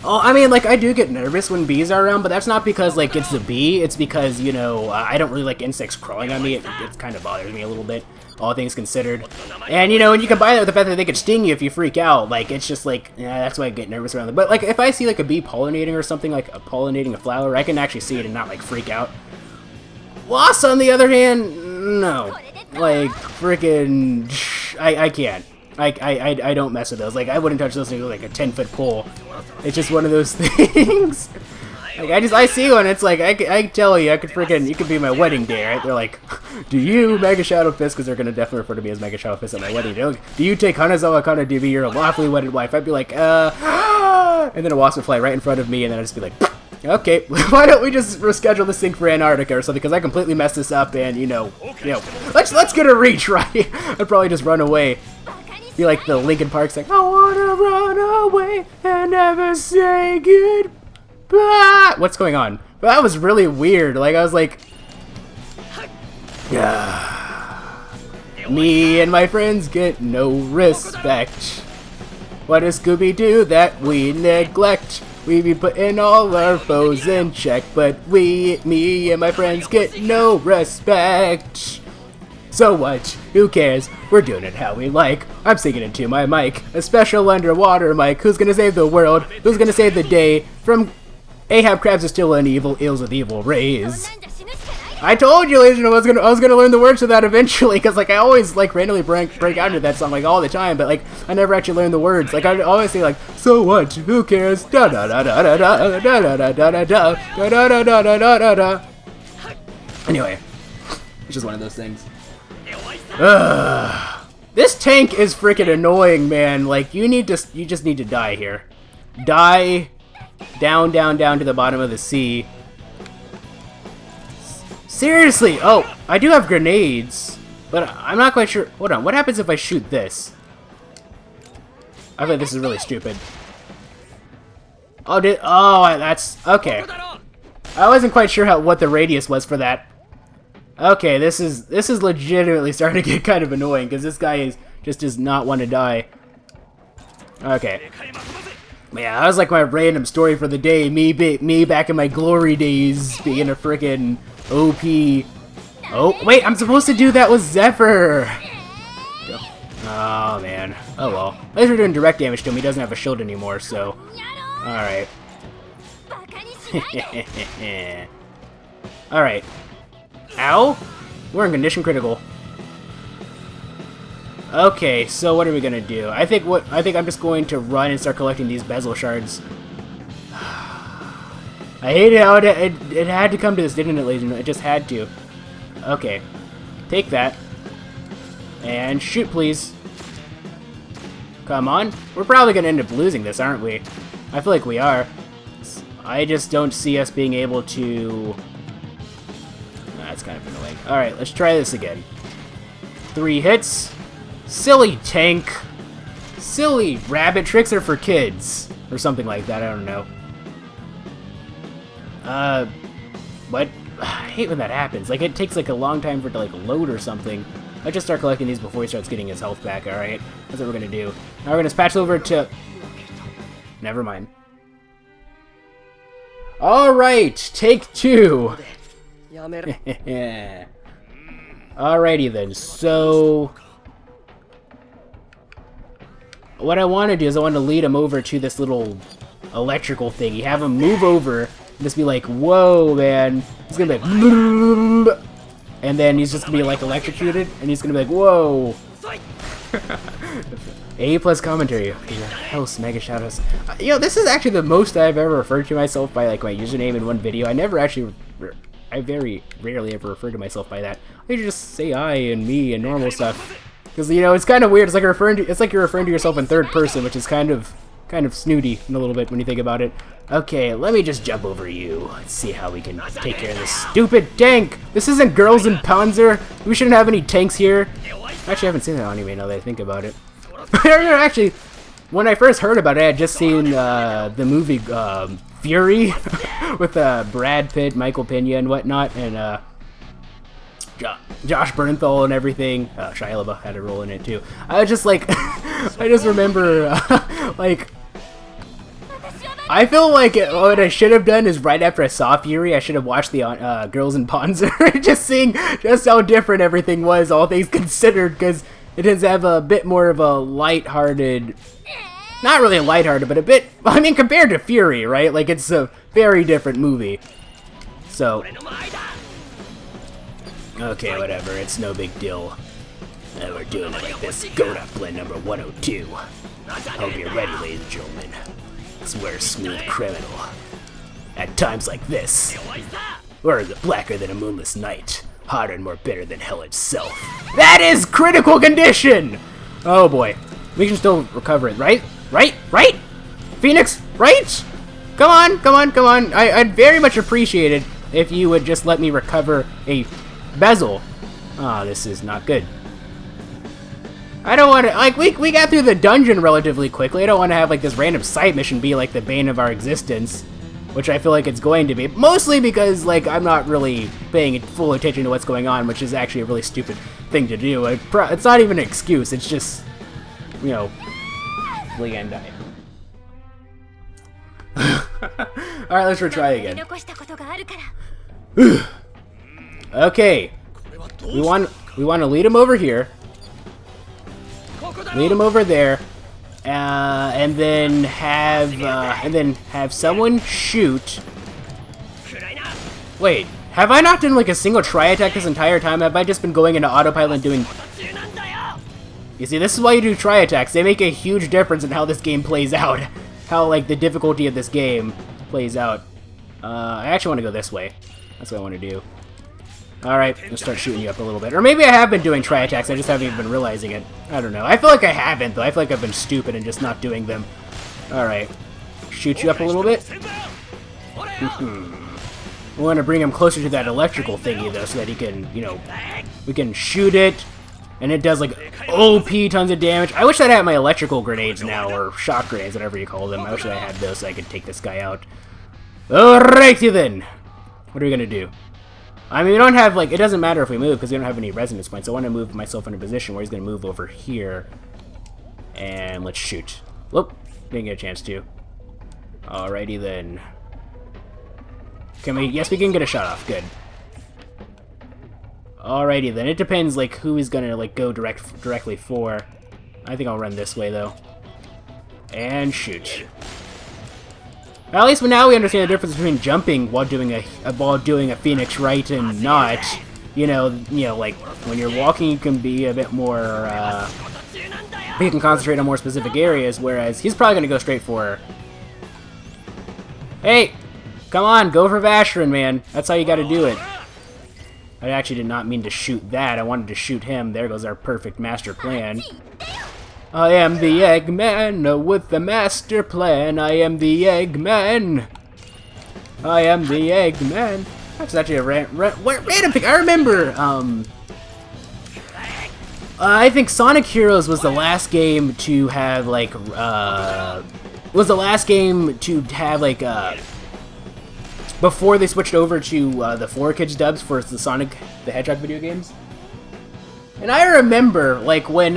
Oh, I mean, like, I do get nervous when bees are around, but that's not because, like, it's the bee. It's because, you know, I don't really like insects crawling on me. It kind of bothers me a little bit, all things considered. And, you know, and you combine that with the fact that they could sting you if you freak out. Like, it's just, like, yeah, that's why I get nervous around them. But, like, if I see, like, a bee pollinating or something, like, pollinating a flower, I can actually see it and not, like, freak out. Wasps, on the other hand, no. Like, freaking... I can't. I don't mess with those. Like, I wouldn't touch those things with, like, a 10-foot pole. It's just one of those things. Like, I see one, it's like, I tell you, you could be my wedding day, right? They're like, do you, MegaShadowFist, because they're gonna definitely refer to me as MegaShadowFist at my wedding day, like, do you take Hanazawa Kana to be your lawfully wedded wife? I'd be like, and then a wasp would fly right in front of me, and then I'd just be like, okay, why don't we just reschedule this thing for Antarctica or something, because I completely messed this up, and, you know, let's get a retry. I'd probably just run away. Be like the Linkin Park's like, I wanna run away and never say goodbye. What's going on? But that was really weird. Like, I was like, me and my friends get no respect. What does Scooby do that we neglect? We be putting all our foes in check, but me and my friends get no respect. So what? Who cares? We're doing it how we like. I'm singing into my mic. A special underwater mic. Who's gonna save the world? Who's gonna save the day from Ahab crabs are still an evil ills with evil rays? I told you, ladies and gentlemen, I was gonna learn the words to that eventually, because like I always like randomly break out into that song like all the time, but like I never actually learn the words. Like I always say like, so what? Who cares? Da da da da da da da da da da da da da da da da da da. Anyway, it's just one of those things. This tank is freaking annoying, man. Like, you just need to die here. Die. Down to the bottom of the sea. Seriously! Oh, I do have grenades, but I'm not quite sure. Hold on, what happens if I shoot this? I think this is really stupid. Oh, that's... Okay. I wasn't quite sure what the radius was for that. Okay, this is legitimately starting to get kind of annoying because this guy just does not want to die. Okay. Yeah, that was like my random story for the day. Me back in my glory days being a freaking OP. Oh, wait, I'm supposed to do that with Zephyr. Oh, man. Oh, well. At least we're doing direct damage to him. He doesn't have a shield anymore, so... Alright. Alright. Ow! We're in condition critical. Okay, so what are we gonna do? I think I'm just going to run and start collecting these Basel shards. I hate how it had to come to this, didn't it, ladies and gentlemen? It just had to. Okay. Take that. And shoot, please. Come on. We're probably gonna end up losing this, aren't we? I feel like we are. I just don't see us being able to... That's kind of annoying. Alright, let's try this again. 3 hits. Silly tank. Silly rabbit. Tricks are for kids. Or something like that, I don't know. What? I hate when that happens. Like, it takes like a long time for it to like load or something. Let's just start collecting these before he starts getting his health back, alright? That's what we're gonna do. Now we're gonna patch over to... Never mind. Alright, take 2. Alrighty then, so... What I want to do is I want to lead him over to this little electrical thing. You have him move over and just be like, whoa, man. He's gonna be like... And then he's just gonna be like electrocuted, and he's gonna be like, whoa. A plus commentary. Your host, MegaShadowFist. You know, this is actually the most I've ever referred to myself by like my username in one video. I never actually, I very rarely ever refer to myself by that. I just say I and me and normal stuff. Because you know, it's kind of weird. It's like you're referring to yourself in third person, which is kind of snooty in a little bit when you think about it. Okay, let me just jump over you. Let's see how we can take care of this stupid tank. This isn't Girls in Panzer. We shouldn't have any tanks here. Actually, I haven't seen that anime now that I think about it. Actually, when I first heard about it, I had just seen the movie Fury with Brad Pitt, Michael Pena, and whatnot, and Josh Bernthal and everything. Shia LaBeouf had a role in it too. I was just like, I just remember like. I feel like what I should have done is right after I saw Fury, I should have watched the Girls in Panzer, just seeing just how different everything was, all things considered, because it does have a bit more of a lighthearted, not really lighthearted, but a bit, I mean, compared to Fury, right? Like, it's a very different movie. So, okay, whatever, it's no big deal. We're doing it like this. Go to blend number 102. Hope you're ready, ladies and gentlemen. We're a smooth criminal. At times like this, we're blacker than a moonless night, hotter and more bitter than hell itself. That is critical condition! Oh boy. We can still recover it, right? Right? Phoenix, right? Come on. I'd very much appreciate it if you would just let me recover a Basel. Ah, this is not good. I don't want to, like, we got through the dungeon relatively quickly. I don't want to have, like, this random side mission be, like, the bane of our existence, which I feel like it's going to be. Mostly because, like, I'm not really paying full attention to what's going on, which is actually a really stupid thing to do. It's not even an excuse, it's just, you know, Leanne died. Alright, let's retry again. Okay. We want to lead him over here. Lead him over there, and then have someone shoot. Wait, have I not done like a single tri-attack this entire time? Have I just been going into autopilot and doing? You see, this is why you do tri-attacks. They make a huge difference in how this game plays out, how like the difficulty of this game plays out. I actually want to go this way. That's what I want to do. Alright, let's start shooting you up a little bit. Or maybe I have been doing tri-attacks, I just haven't even been realizing it. I don't know. I feel like I haven't, though. I feel like I've been stupid and just not doing them. Alright. Shoot you up a little bit. We want to bring him closer to that electrical thingy, though, so that he can, you know, we can shoot it, and it does, like, OP tons of damage. I wish I'd had my electrical grenades now, or shock grenades, whatever you call them. I wish I had those so I could take this guy out. Alrighty then! What are we gonna do? I mean, we don't have, like, it doesn't matter if we move, because we don't have any resonance points. I want to move myself in a position where he's going to move over here. And let's shoot. Whoop, didn't get a chance to. Alrighty then. Can we, yes, we can get a shot off, good. Alrighty then, it depends, like, who he's going to, like, go directly for. I think I'll run this way, though. And shoot. At least now we understand the difference between jumping while doing a Phoenix right and not. You know, like when you're walking, you can be a bit more. You can concentrate on more specific areas, whereas he's probably gonna go straight for her. Hey, come on, go for Vashyron, man. That's how you got to do it. I actually did not mean to shoot that. I wanted to shoot him. There goes our perfect master plan. I am the Eggman with the master plan. I am the Eggman. I am the Eggman. That's actually a random thing. I remember, I think Sonic Heroes was the last game to have, like, before they switched over to the 4Kids dubs for the Sonic the Hedgehog video games. And I remember, like, when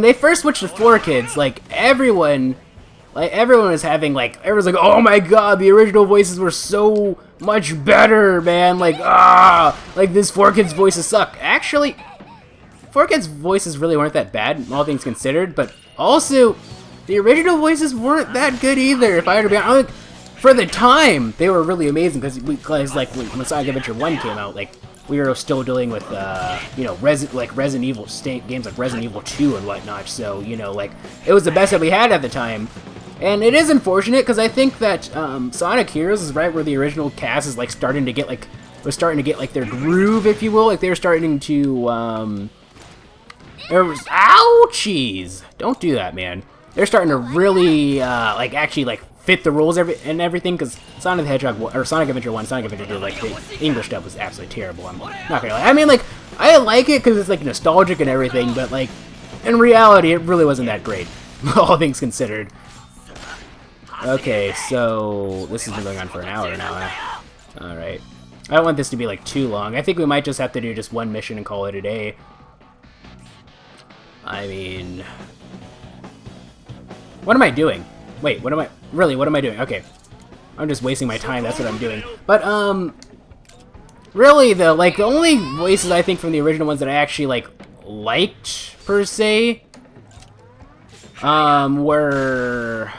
they first switched to 4Kids, like, everyone was having, like, everyone's like, oh my god, the original voices were so much better, man, like, like, this 4Kids voices suck. Actually, 4Kids voices really weren't that bad, all things considered, but also, the original voices weren't that good either, if I were to be honest. Like, for the time, they were really amazing, because like, when Sonic Adventure 1 came out, like, we were still dealing with, you know, Resident Evil games like Resident Evil 2 and whatnot. So, you know, like, it was the best that we had at the time. And it is unfortunate, because I think that Sonic Heroes is right where the original cast is, like, starting to get, like, their groove, if you will. Like, they were starting to, ouchies! Don't do that, man. They're starting to really, like, actually, like, fit the rules and everything, because Sonic the Hedgehog, or Sonic Adventure 1, Sonic Adventure 2, like, the English dub was absolutely terrible. I'm not gonna lie. I mean, like, I like it because it's, like, nostalgic and everything, but, like, in reality, it really wasn't that great, all things considered. Okay, so this has been going on for an hour now. Alright. I don't want this to be, like, too long. I think we might just have to do just one mission and call it a day. I mean... What am I doing? Wait, what am I... Really, what am I doing? Okay. I'm just wasting my time, that's what I'm doing. But, really, the only voices I think from the original ones that I actually, like, liked, per se, were...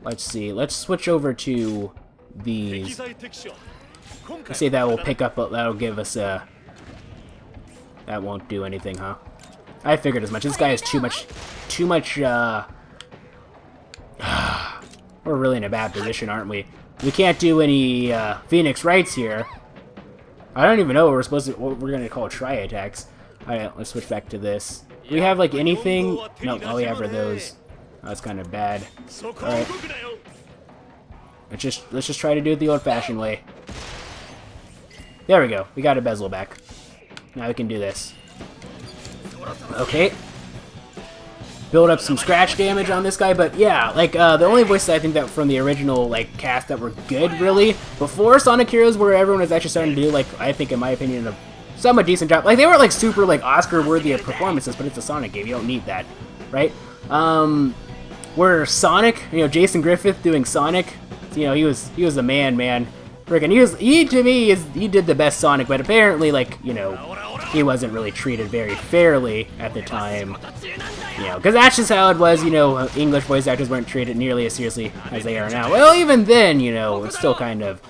Let's see, let's switch over to these. Let's see, that will pick up, that'll give us a... That won't do anything, huh? I figured as much. This guy has too much, we're really in a bad position, aren't we? We can't do any, Phoenix Rights here. I don't even know what we're gonna call tri-attacks. Alright, let's switch back to this. Do we have, like, anything? No, all we have are those. That's kind of bad. Alright. Let's just try to do it the old-fashioned way. There we go. We got a Basel back. Now we can do this. Okay. Build up some scratch damage on this guy, but yeah, like, the only voices I think that from the original, like, cast that were good, really, before Sonic Heroes, where everyone was actually starting to do, like, I think, in my opinion, a somewhat decent job. Like, they weren't, like, super, like, Oscar-worthy of performances, but it's a Sonic game. You don't need that, right? Where Sonic, you know, Jason Griffith doing Sonic, you know, he was a man. Freaking, he did the best Sonic, but apparently, like, you know, he wasn't really treated very fairly at the time, you know, because that's just how it was, you know, English voice actors weren't treated nearly as seriously as they are now. Well, even then, you know, it's still kind of,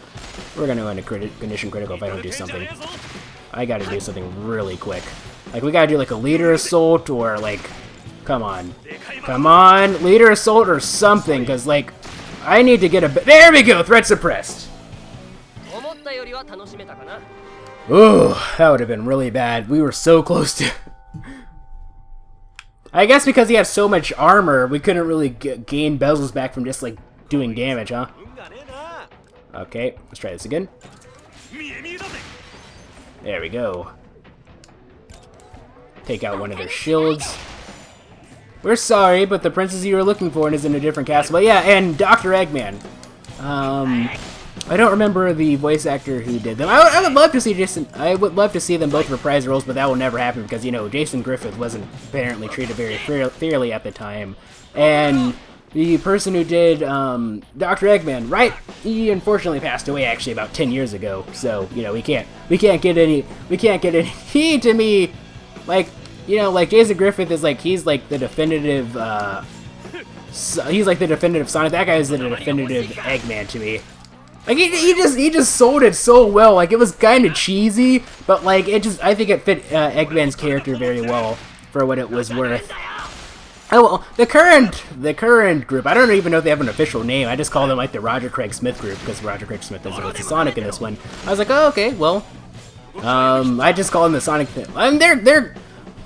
we're going to go into condition critical if I don't do something. I got to do something really quick. Like, we got to do, like, a leader assault, or, like, come on, leader assault or something, because, like, I need to get a... There we go! Threat suppressed! Ooh, that would have been really bad. We were so close to... I guess because he had so much armor, we couldn't really gain bezels back from just, like, doing damage, huh? Okay, let's try this again. There we go. Take out one of their shields. We're sorry, but the princess you were looking for is in a different castle. But yeah, and Dr. Eggman. I don't remember the voice actor who did them. I would love to see Jason. I would love to see them both reprise roles, but that will never happen because, you know, Jason Griffith wasn't apparently treated very fairly at the time, and the person who did Dr. Eggman, right? He unfortunately passed away actually about 10 years ago. So, you know, we can't get any. He, to me, like, you know, like, Jason Griffith is like, he's like the definitive, he's like the definitive Sonic. That guy is the definitive Eggman to me. Like, he just sold it so well. Like, it was kind of cheesy, but, like, I think it fit Eggman's character very well for what it was worth. Oh, well, the current group, I don't even know if they have an official name. I just call them, like, the Roger Craig Smith group, because Roger Craig Smith is the Sonic in this one. I was like, oh, okay, well, I just call them the Sonic thing. I mean, they're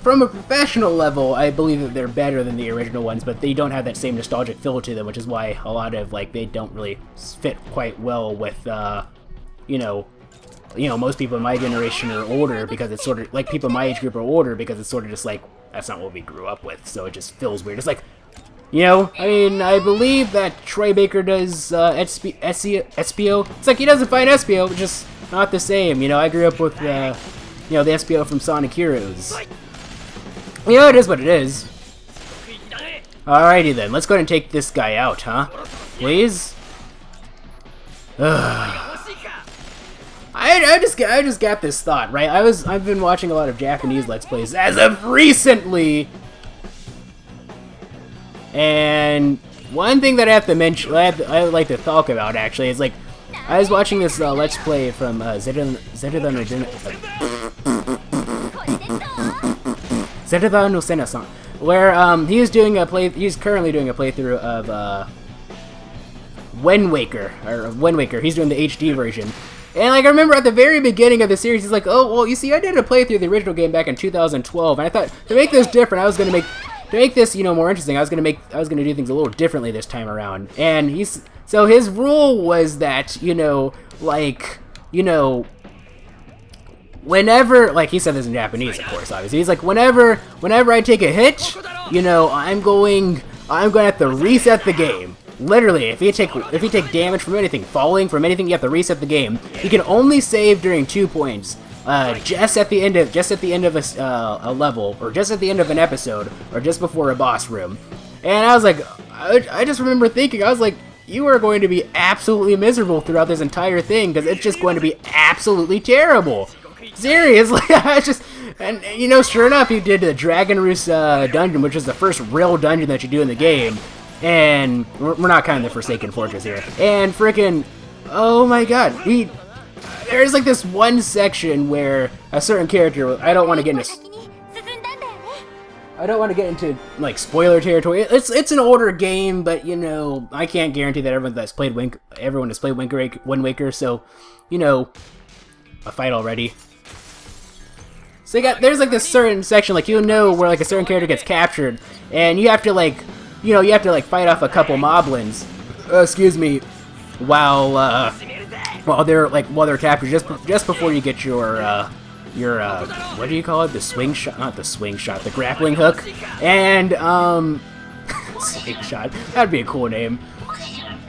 from a professional level, I believe that they're better than the original ones, but they don't have that same nostalgic feel to them, which is why a lot of, like, they don't really fit quite well with, you know, most people in my generation are older, because it's sort of, like, people in my age group are older, because it's sort of just like, that's not what we grew up with, so it just feels weird. It's like, you know, I mean, I believe that Troy Baker does, SPO. It's like, he doesn't fight SPO, but just not the same, you know. I grew up with, you know, the SPO from Sonic Heroes. You know, it is what it is. Alrighty then, let's go ahead and take this guy out, huh? Please? I just got this thought, right? I've been watching a lot of Japanese Let's Plays as of recently, and one thing that I have to mention, I like to talk about actually, is like, I was watching this Let's Play from Zeta no Sena-san, where he's currently doing a playthrough of Wind Waker. He's doing the HD version. And like I remember at the very beginning of the series, he's like, "Oh, well, you see, I did a playthrough of the original game back in 2012, and I thought to make this different, I was gonna make this, more interesting. I was gonna do things a little differently this time around." And so his rule was that, whenever, like he said this in Japanese, of course, obviously, he's like, whenever I take a hit, I'm going to have to reset the game. Literally, if you take damage from anything, falling from anything, you have to reset the game. You can only save during 2 points, just at the end of a level, or just at the end of an episode, or just before a boss room. And I was like, I just remember thinking, I was like, you are going to be absolutely miserable throughout this entire thing, because it's just going to be absolutely terrible. Seriously, sure enough, he did the Dragon Roost dungeon, which is the first real dungeon that you do in the game. And we're not counting the Forsaken Fortress here. And frickin', oh my god, there's like this one section where a certain character, I don't want to get into like spoiler territory. It's an older game, but I can't guarantee that everyone has played Wind Waker, so a fight already. So there's like this certain section, like where like a certain character gets captured, and you have to fight off a couple moblins, while they're captured, just before you get your what do you call it? The swing shot, not the swing shot, the grappling hook, and swing shot. That'd be a cool name.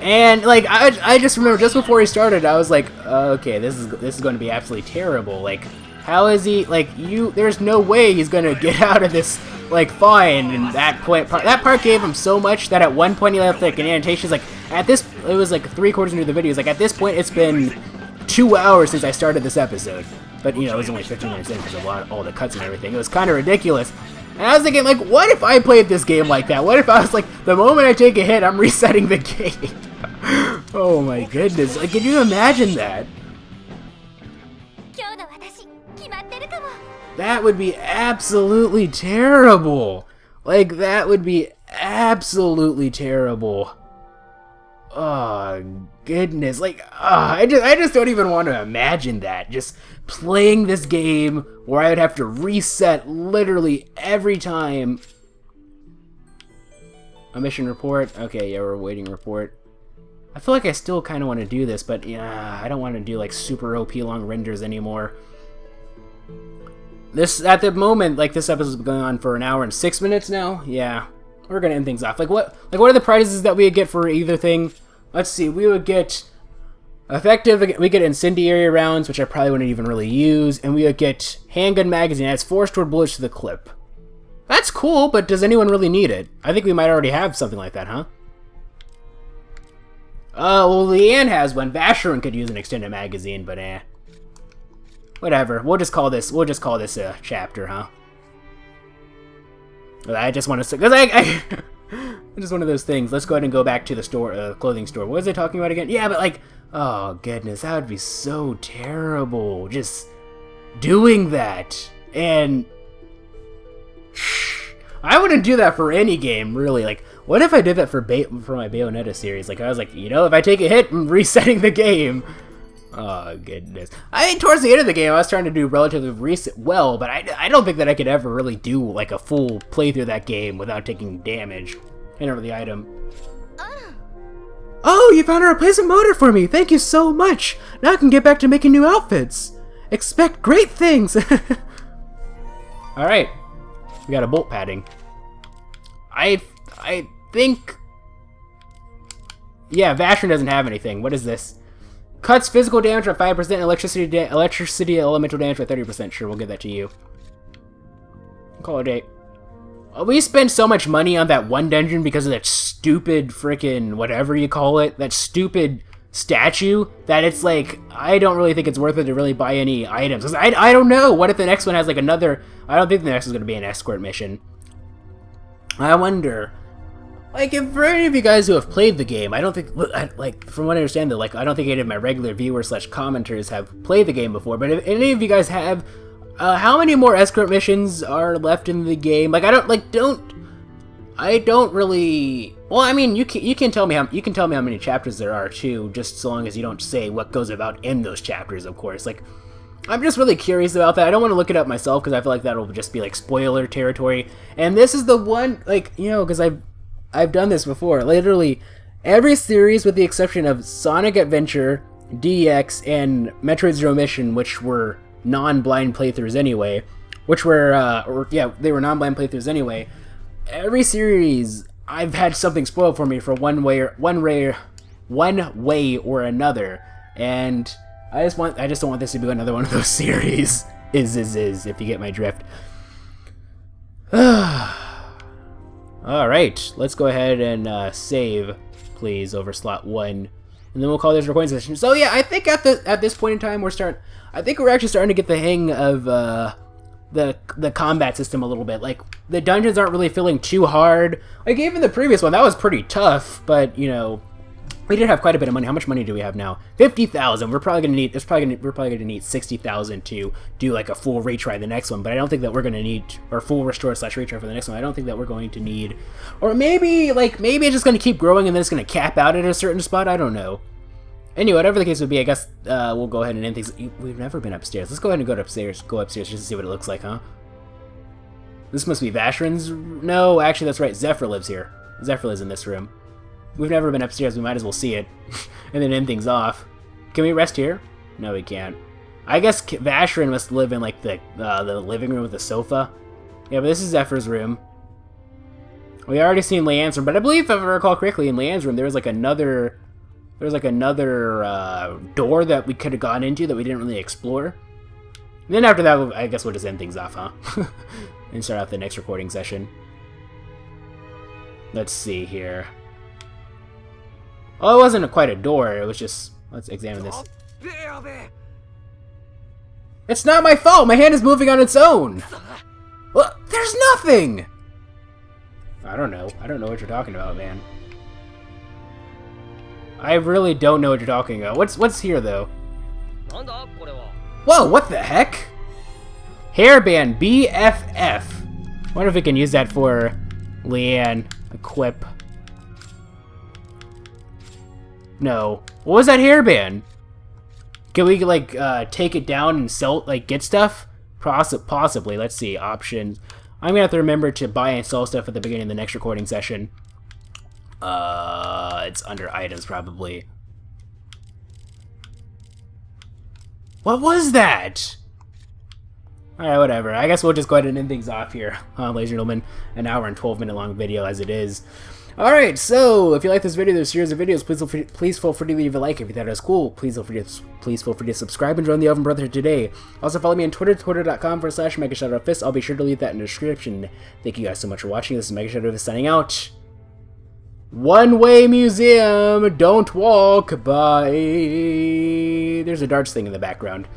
And like I just remember just before he started, I was like, okay, this is going to be absolutely terrible. Like, how is he, there's no way he's going to get out of this, fine. And that part gave him so much that at one point he left, an annotation, it was 3/4 into the video, he's like, at this point, it's been 2 hours since I started this episode. But, it was only 15 minutes in because of all the cuts and everything. It was kind of ridiculous. And I was thinking, what if I played this game like that? What if I was the moment I take a hit, I'm resetting the game? Oh my goodness. Can you imagine that? That would be absolutely terrible. That would be absolutely terrible. Oh, goodness. I just don't even want to imagine that. Just playing this game where I would have to reset literally every time. A mission report? Okay, yeah, we're awaiting report. I feel like I still kind of want to do this, but yeah, I don't want to do super OP long renders anymore. At the moment, this episode's been going on for 1 hour and 6 minutes now. Yeah, we're gonna end things off. What are the prizes that we would get for either thing? Let's see, we would get we get incendiary rounds, which I probably wouldn't even really use, and we would get handgun magazine. That's 4 stored bullets to the clip. That's cool, but does anyone really need it? I think we might already have something like that, huh? Well, Leanne has one. Vashyron could use an extended magazine, but whatever. We'll just call this a chapter, huh? I just want to, because it's just one of those things. Let's go ahead and go back to the store, clothing store. What was I talking about again? Yeah, but oh goodness, that would be so terrible. Just doing that, and I wouldn't do that for any game, really. What if I did that for my Bayonetta series? I was if I take a hit, I'm resetting the game. Oh, goodness. Towards the end of the game, I was trying to do relatively well, but I don't think that I could ever really do, a full playthrough of that game without taking damage. Hand over the item. Oh, you found a replacement motor for me! Thank you so much! Now I can get back to making new outfits! Expect great things! Alright. We got a bolt padding. I think... Yeah, Vashyron doesn't have anything. What is this? Cuts physical damage by 5% and electricity elemental damage by 30%. Sure, we'll give that to you. Call it a day. We spend so much money on that one dungeon because of that stupid frickin' whatever you call it, that stupid statue, that it's I don't really think it's worth it to really buy any items. 'Cause I don't know. What if the next one has another... I don't think the next is going to be an escort mission. I wonder... like, if for any of you guys who have played the game, I don't think, like, from what I understand, that, like, I don't think any of my regular viewers slash commenters have played the game before, but if any of you guys have, how many more escort missions are left in the game? Like, I don't really, well, I mean, you can tell me how many chapters there are, too, just so long as you don't say what goes about in those chapters, of course. Like, I'm just really curious about that. I don't want to look it up myself, because I feel like that'll just be, like, spoiler territory, and this is the one, like, you know, because I've done this before. Literally, every series with the exception of Sonic Adventure, DX, and Metroid Zero Mission, which were non-blind playthroughs anyway, they were non-blind playthroughs anyway, every series I've had something spoiled for me for one way or another, and I just don't want this to be another one of those series. If you get my drift. Alright, let's go ahead and save, please, over slot 1. And then we'll call this recording session. So yeah, I think at this point in time, we're actually starting to get the hang of the combat system a little bit. Like, the dungeons aren't really feeling too hard. Like, even the previous one, that was pretty tough, but, you know, we did have quite a bit of money. How much money do we have now? 50,000. We're probably gonna need 60,000 to do like a full retry the next one. But I don't think that we're gonna need, or full restore / retry for the next one. I don't think that we're going to need, or maybe it's just gonna keep growing and then it's gonna cap out at a certain spot. I don't know. Anyway, whatever the case would be, I guess we'll go ahead and end things. We've never been upstairs. Let's go ahead and go upstairs just to see what it looks like, huh? This must be Vashyron's. No, actually, that's right. Zephyr lives here. Zephyr lives in this room. We've never been upstairs, we might as well see it, and then end things off. Can we rest here? No, we can't. I guess Vashyron must live in, like, the living room with the sofa. Yeah, but this is Zephyr's room. We already seen Leanne's room, but I believe, if I recall correctly, in Leanne's room, there was, like, another door that we could have gone into that we didn't really explore. And then after that, I guess we'll just end things off, huh? And start out the next recording session. Let's see here. Oh, it wasn't quite a door, it was just... Let's examine this. It's not my fault! My hand is moving on its own! Well, there's nothing! I don't know what you're talking about, man. I really don't know what you're talking about. What's here, though? Whoa, what the heck? Hairband, BFF. Wonder if we can use that for Leanne. Equip. No. What was that hairband? Can we, like, take it down and sell, like, get stuff? Possibly. Let's see. Options. I'm gonna have to remember to buy and sell stuff at the beginning of the next recording session. It's under items, probably. What was that? Alright, whatever. I guess we'll just go ahead and end things off here, ladies and gentlemen. An hour and 12-minute long video as it is. Alright, so if you like this video, this series of videos, please feel free to leave a like if you thought it was cool. Please feel free to subscribe and join the Elven Brotherhood today. Also follow me on Twitter, twitter.com/MegaShadowFist. I'll be sure to leave that in the description. Thank you guys so much for watching. This is MegaShadowFist signing out. One-way museum, don't walk by. There's a darts thing in the background.